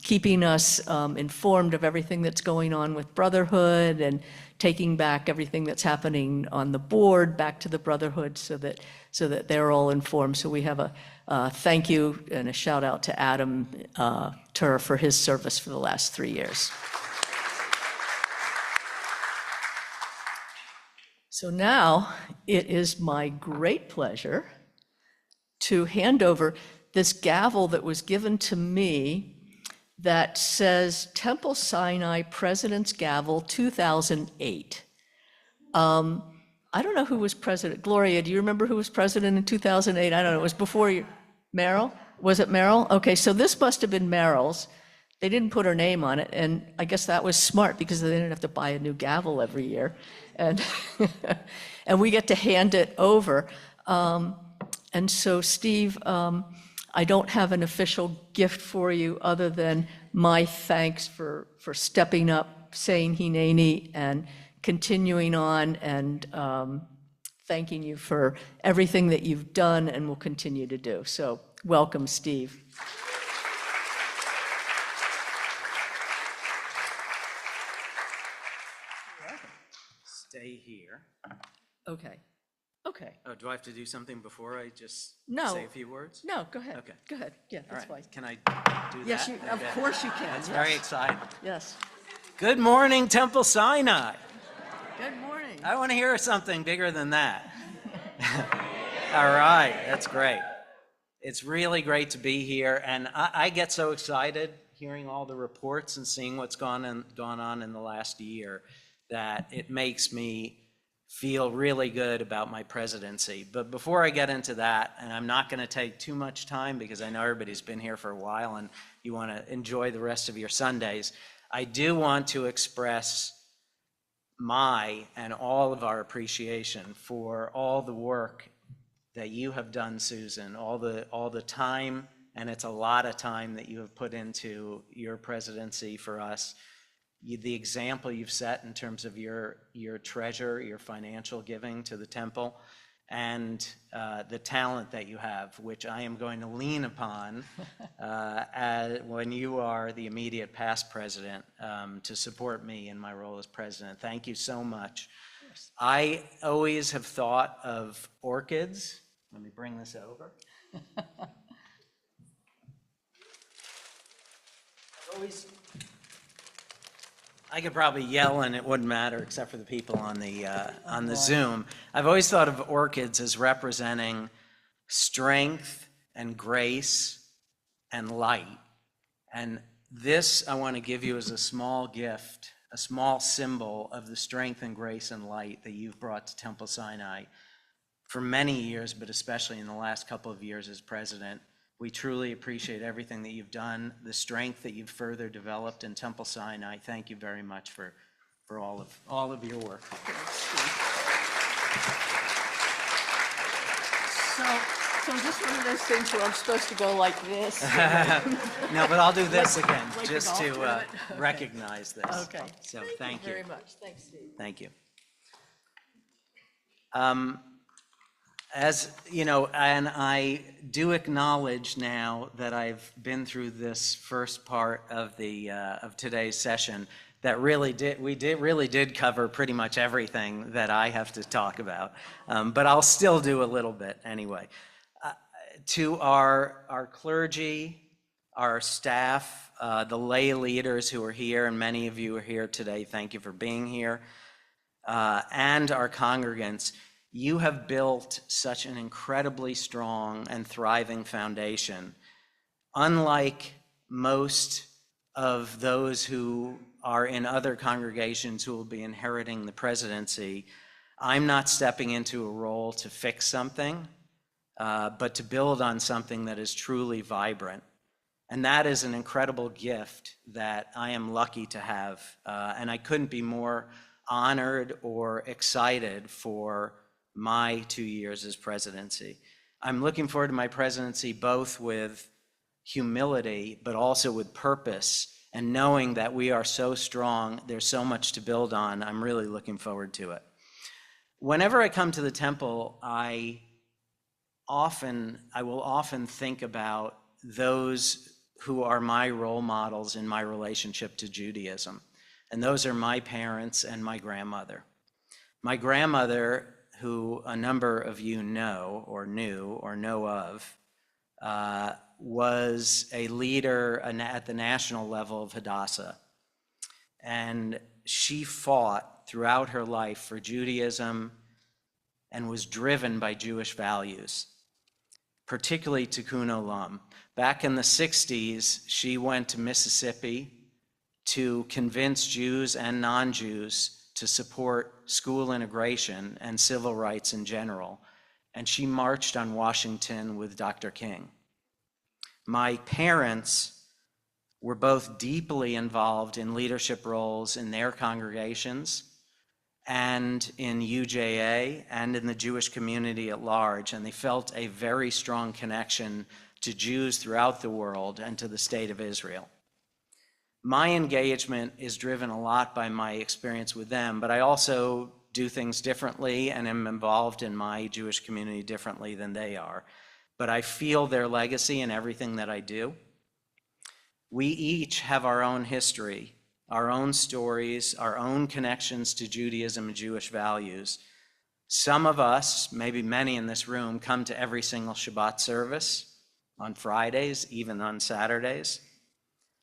keeping us informed of everything that's going on with Brotherhood, and taking back everything that's happening on the board back to the Brotherhood, so that they're all informed. So we have a thank you and a shout out to Adam Tur for his service for the last 3 years. So now it is my great pleasure to hand over this gavel that was given to me that says Temple Sinai President's Gavel 2008. I don't know who was president. Gloria, do you remember who was president in 2008? I don't know, it was before you. Merrill? Was it Merrill? Okay, so this must have been Merrill's. They didn't put her name on it, and I guess that was smart because they didn't have to buy a new gavel every year. And, and we get to hand it over. And so, Steve, I don't have an official gift for you other than my thanks for stepping up, saying hineni, and continuing on, and thanking you for everything that you've done and will continue to do. So welcome, Steve. Stay here. Okay. Okay. Oh, do I have to do something before I just No. say a few words? No, go ahead. Okay. Go ahead. Yeah, All that's right. fine. Can I do that? Yes, of Okay. course you can. That's Yes. very exciting. Yes. Good morning, Temple Sinai. Good morning. I want to hear something bigger than that. All right, that's great. It's really great to be here, and I get so excited hearing all the reports and seeing what's gone on in the last year that it makes me feel really good about my presidency. But before I get into that, and I'm not going to take too much time because I know everybody's been here for a while and you want to enjoy the rest of your Sundays, I do want to express my and all of our appreciation for all the work that you have done, Susan, all the time, and it's a lot of time that you have put into your presidency for us. The example you've set in terms of your treasure, your financial giving to the temple, and the talent that you have, which I am going to lean upon when you are the immediate past president to support me in my role as president. Thank you so much. I always have thought of orchids. Let me bring this over. I could probably yell and it wouldn't matter except for the people on the Zoom. I've always thought of orchids as representing strength and grace and light. And this I want to give you as a small gift, a small symbol of the strength and grace and light that you've brought to Temple Sinai for many years, but especially in the last couple of years as president. We truly appreciate everything that you've done, the strength that you've further developed in Temple Sinai. Thank you very much for all of your work. So is this one of those things where I'm supposed to go like this? No, but I'll do this again, like just an to alternate? recognize this. Okay. So Thank thank you you. very much. Thanks, Steve. Thank you. As you know, and I do acknowledge now that I've been through this first part of today's session, that we really did cover pretty much everything that I have to talk about, but I'll still do a little bit anyway. To our clergy, our staff, the lay leaders who are here, and many of you are here today, thank you for being here, and our congregants. You have built such an incredibly strong and thriving foundation. Unlike most of those who are in other congregations who will be inheriting the presidency, I'm not stepping into a role to fix something, but to build on something that is truly vibrant. And that is an incredible gift that I am lucky to have. And I couldn't be more honored or excited for my 2 years as presidency. I'm looking forward to my presidency both with humility, but also with purpose, and knowing that we are so strong, there's so much to build on. I'm really looking forward to it. Whenever I come to the temple, I will often think about those who are my role models in my relationship to Judaism. And those are my parents and my grandmother. My grandmother, who a number of you know or knew or know of, was a leader at the national level of Hadassah. And she fought throughout her life for Judaism and was driven by Jewish values, particularly Tikkun Olam. Back in the 60s, she went to Mississippi to convince Jews and non-Jews to support school integration and civil rights in general. And she marched on Washington with Dr. King. My parents were both deeply involved in leadership roles in their congregations and in UJA and in the Jewish community at large, and they felt a very strong connection to Jews throughout the world and to the state of Israel. My engagement is driven a lot by my experience with them, but I also do things differently and am involved in my Jewish community differently than they are. But I feel their legacy in everything that I do. We each have our own history, our own stories, our own connections to Judaism and Jewish values. Some of us, maybe many in this room, come to every single Shabbat service on Fridays, even on Saturdays.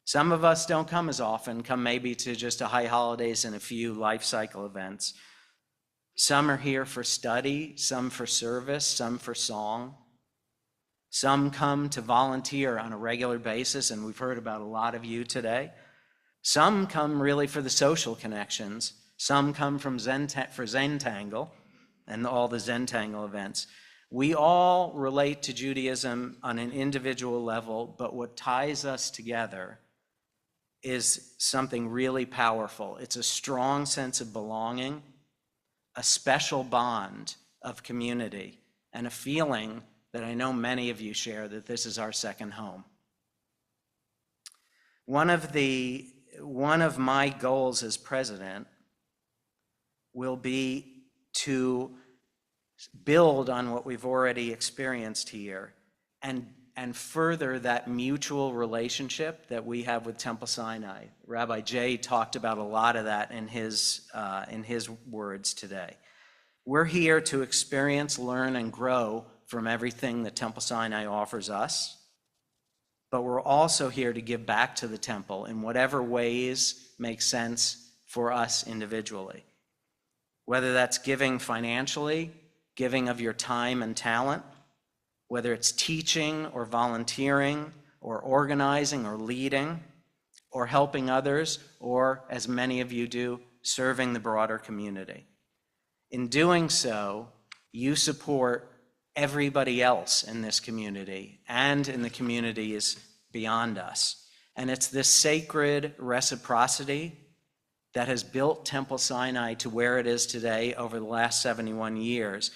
Some of us don't come as often, come maybe to just a high holidays and a few life cycle events. Some are here for study, some for service, some for song. Some come to volunteer on a regular basis, and we've heard about a lot of you today. Some come really for the social connections. Some come for Zentangle and all the Zentangle events. We all relate to Judaism on an individual level, but what ties us together is something really powerful. It's a strong sense of belonging, a special bond of community, and a feeling that I know many of you share, that this is our second home. One of my goals as president will be to build on what we've already experienced here and further that mutual relationship that we have with Temple Sinai. Rabbi Jay talked about a lot of that in his words today. We're here to experience, learn, and grow from everything that Temple Sinai offers us, but we're also here to give back to the temple in whatever ways make sense for us individually. Whether that's giving financially, giving of your time and talent, whether it's teaching or volunteering or organizing or leading or helping others, or, as many of you do, serving the broader community. In doing so, you support everybody else in this community and in the communities beyond us. And it's this sacred reciprocity that has built Temple Sinai to where it is today over the last 71 years.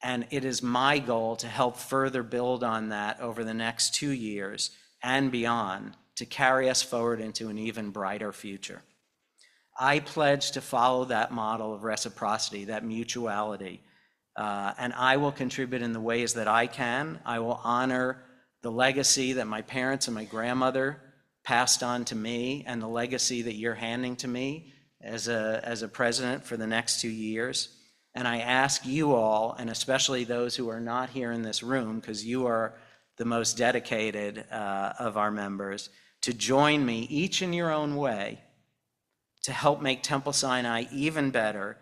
And it is my goal to help further build on that over the next 2 years and beyond to carry us forward into an even brighter future. I pledge to follow that model of reciprocity, that mutuality, and I will contribute in the ways that I can. I will honor the legacy that my parents and my grandmother passed on to me, and the legacy that you're handing to me as a president for the next 2 years. And I ask you all, and especially those who are not here in this room, because you are the most dedicated of our members, to join me, each in your own way, to help make Temple Sinai even better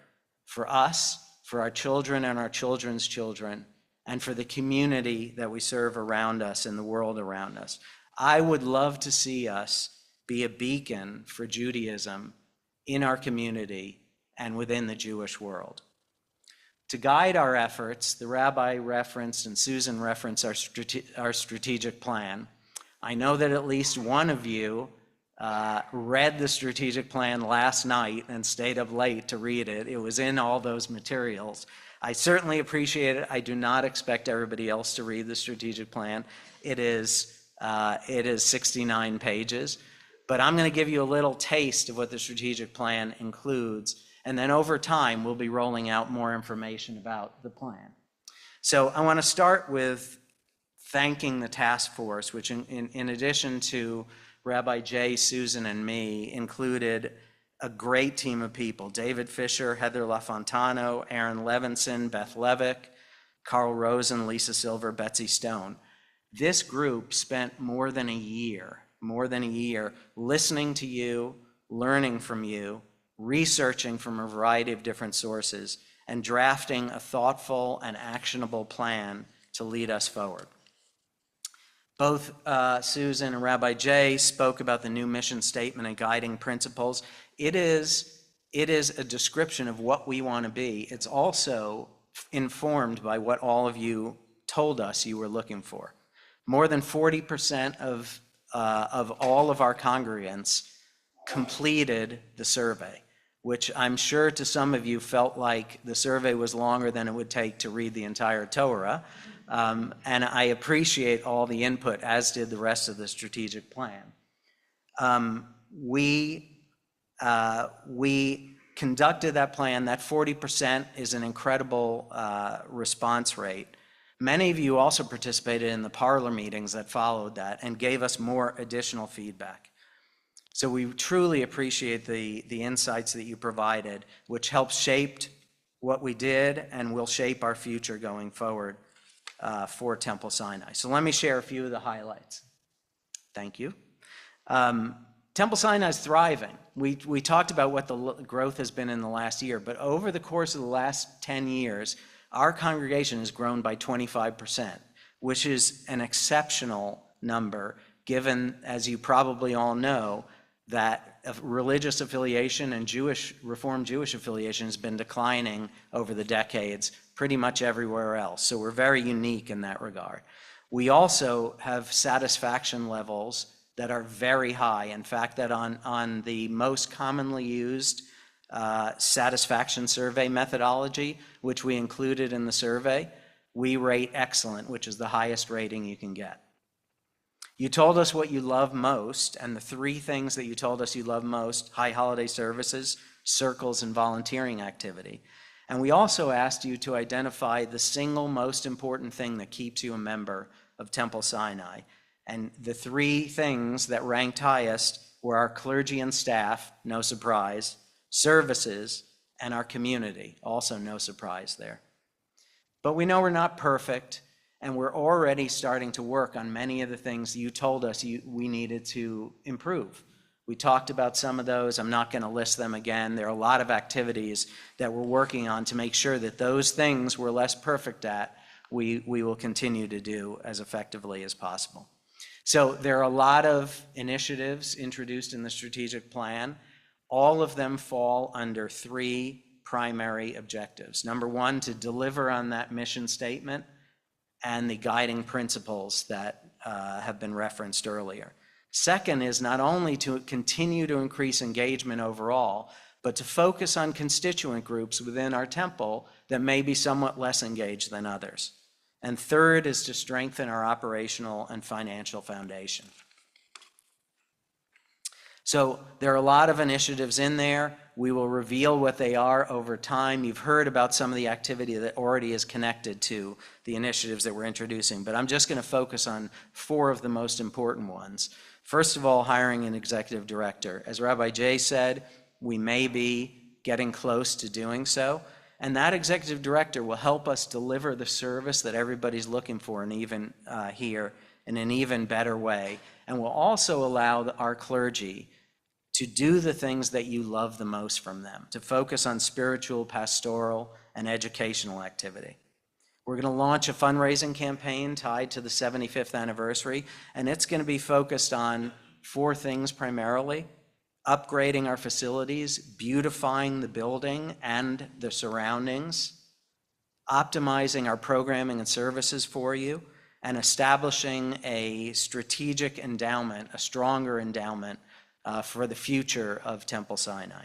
for us, for our children and our children's children, and for the community that we serve around us and the world around us. I would love to see us be a beacon for Judaism in our community and within the Jewish world. To guide our efforts, the rabbi referenced and Susan referenced our strategic plan. I know that at least one of you read the strategic plan last night and stayed up late to read it. It was in all those materials. I certainly appreciate it. I do not expect everybody else to read the strategic plan. It is 69 pages, but I'm going to give you a little taste of what the strategic plan includes, and then over time we'll be rolling out more information about the plan. So I want to start with thanking the task force, which in addition to Rabbi Jay, Susan, and me, included a great team of people: David Fisher, Heather LaFontano, Aaron Levinson, Beth Levick, Carl Rosen, Lisa Silver, Betsy Stone. This group spent more than a year listening to you, learning from you, researching from a variety of different sources, and drafting a thoughtful and actionable plan to lead us forward. Both Susan and Rabbi Jay spoke about the new mission statement and guiding principles. It is a description of what we want to be. It's also informed by what all of you told us you were looking for. More than 40% of all of our congregants completed the survey, which I'm sure to some of you felt like the survey was longer than it would take to read the entire Torah. And I appreciate all the input, as did the rest of the strategic plan. We conducted that plan. That 40% is an incredible response rate. Many of you also participated in the parlor meetings that followed that and gave us more additional feedback. So we truly appreciate the insights that you provided, which helped shape what we did and will shape our future going forward for Temple Sinai. So let me share a few of the highlights. Thank you. Temple Sinai is thriving. We talked about what the growth has been in the last year, but over the course of the last 10 years, our congregation has grown by 25%, which is an exceptional number, given, as you probably all know, that religious affiliation and Reformed Jewish affiliation has been declining over the decades pretty much everywhere else. So we're very unique in that regard. We also have satisfaction levels that are very high. In fact, that on the most commonly used satisfaction survey methodology, which we included in the survey, we rate excellent, which is the highest rating you can get. You told us what you love most, and the three things that you told us you love most: high holiday services, circles, and volunteering activity. And we also asked you to identify the single most important thing that keeps you a member of Temple Sinai. And the three things that ranked highest were our clergy and staff, no surprise, services, and our community, also no surprise there. But we know we're not perfect, and we're already starting to work on many of the things you told us we needed to improve. We talked about some of those. I'm not going to list them again. There are a lot of activities that we're working on to make sure that those things we're less perfect at, we will continue to do as effectively as possible. So there are a lot of initiatives introduced in the strategic plan. All of them fall under three primary objectives. Number one, to deliver on that mission statement and the guiding principles that have been referenced earlier. Second is not only to continue to increase engagement overall, but to focus on constituent groups within our temple that may be somewhat less engaged than others. And third is to strengthen our operational and financial foundation. So there are a lot of initiatives in there. We will reveal what they are over time. You've heard about some of the activity that already is connected to the initiatives that we're introducing, but I'm just going to focus on four of the most important ones. First of all, hiring an executive director. As Rabbi Jay said, we may be getting close to doing so, and that executive director will help us deliver the service that everybody's looking for, and even here, in an even better way, and will also allow our clergy to do the things that you love the most from them, to focus on spiritual, pastoral, and educational activity. We're going to launch a fundraising campaign tied to the 75th anniversary, and it's going to be focused on four things primarily: upgrading our facilities, beautifying the building and the surroundings, optimizing our programming and services for you, and establishing a strategic endowment, a stronger endowment for the future of Temple Sinai.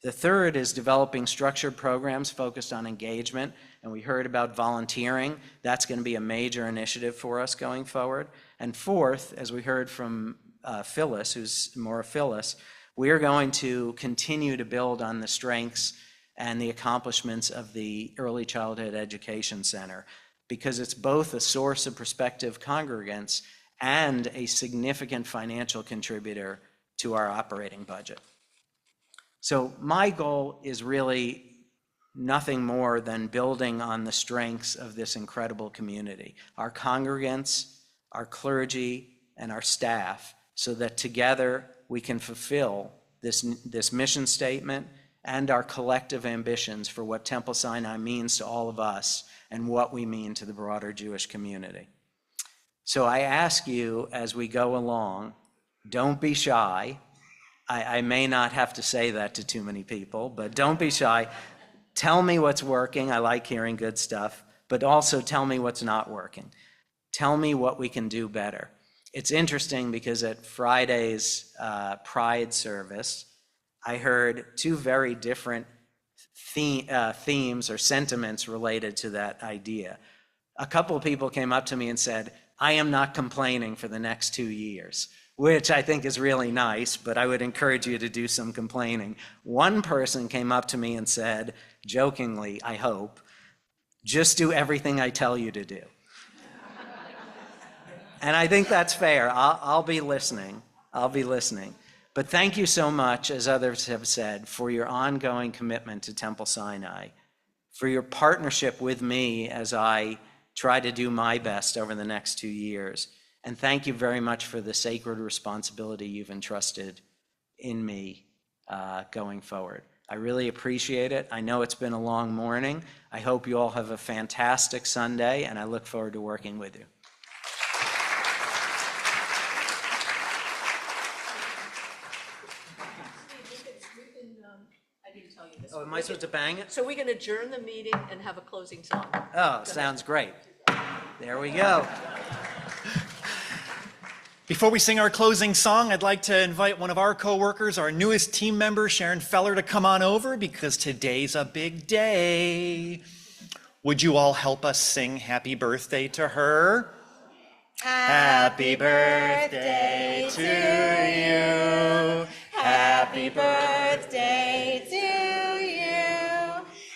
The third is developing structured programs focused on engagement, and we heard about volunteering. That's going to be a major initiative for us going forward. And fourth, as we heard from Phyllis, who's Maura Phyllis, we are going to continue to build on the strengths and the accomplishments of the Early Childhood Education Center, because it's both a source of prospective congregants and a significant financial contributor to our operating budget. So my goal is really nothing more than building on the strengths of this incredible community, our congregants, our clergy, and our staff, so that together we can fulfill this mission statement and our collective ambitions for what Temple Sinai means to all of us and what we mean to the broader Jewish community. So I ask you, as we go along, don't be shy. I may not have to say that to too many people, but don't be shy. Tell me what's working. I like hearing good stuff, but also tell me what's not working. Tell me what we can do better. It's interesting because at Friday's Pride service, I heard two very different themes or sentiments related to that idea. A couple of people came up to me and said, I am not complaining for the next 2 years, which I think is really nice, but I would encourage you to do some complaining. One person came up to me and said, jokingly, I hope, just do everything I tell you to do. And I think that's fair. I'll be listening. I'll be listening. But thank you so much, as others have said, for your ongoing commitment to Temple Sinai, for your partnership with me as I try to do my best over the next 2 years. And thank you very much for the sacred responsibility you've entrusted in me going forward. I really appreciate it. I know it's been a long morning. I hope you all have a fantastic Sunday, and I look forward to working with you. Oh, am I supposed to bang it? So we can adjourn the meeting and have a closing song. Oh, sounds great. There we go. Before we sing our closing song, I'd like to invite one of our coworkers, our newest team member, Sharon Feller, to come on over because today's a big day. Would you all help us sing happy birthday to her? Happy birthday to you. Happy birthday to you.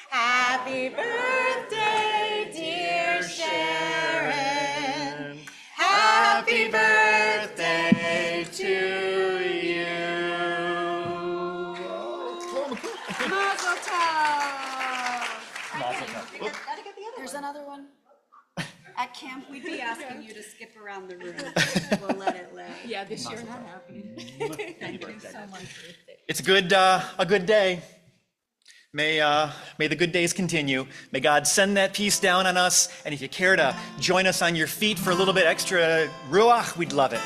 Happy birthday, dear Sharon. Happy birthday to you. Mazel tov. Mazel tov. There's another one. At camp, we'd be asking you to skip around the room. We'll let it lay. Yeah, this year not happening. Thank you so much. It's a good day. May the good days continue. May God send that peace down on us. And if you care to join us on your feet for a little bit extra ruach, we'd love it.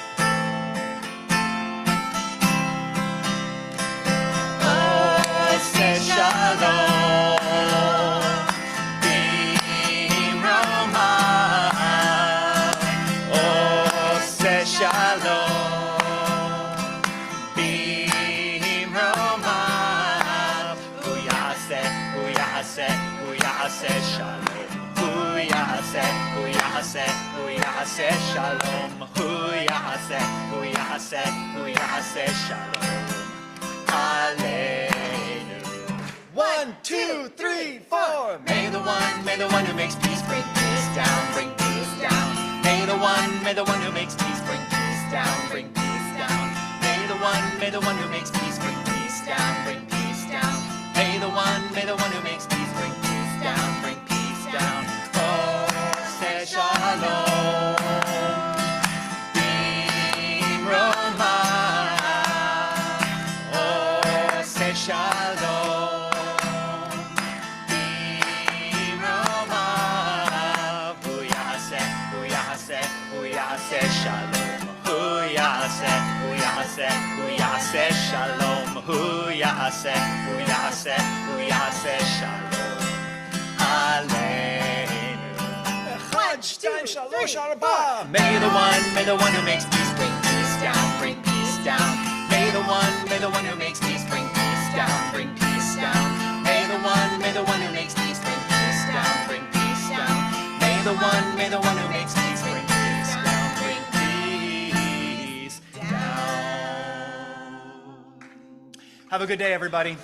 Oh, say shalom. Shalom, hu yaseh shalom, hallelujah. 1, 2, 3, 4. May the one who makes peace bring peace down, bring peace down. May the one who makes peace bring peace down, bring peace down. May the one who makes peace bring peace down, bring peace down. May the one who makes peace bring peace down, bring peace down. Oh, say shalom. Shalom, Biroma, hu yaseh shalom, hu yaseh shalom, hu yaseh shalom, hallelujah. 1, 2, 3, 4. May the one who makes peace bring peace down, bring peace down. May the one who makes peace bring down, bring peace down. May the one who makes peace bring peace down, bring peace down. May the one who makes peace bring peace down, bring peace down. Have a good day, everybody.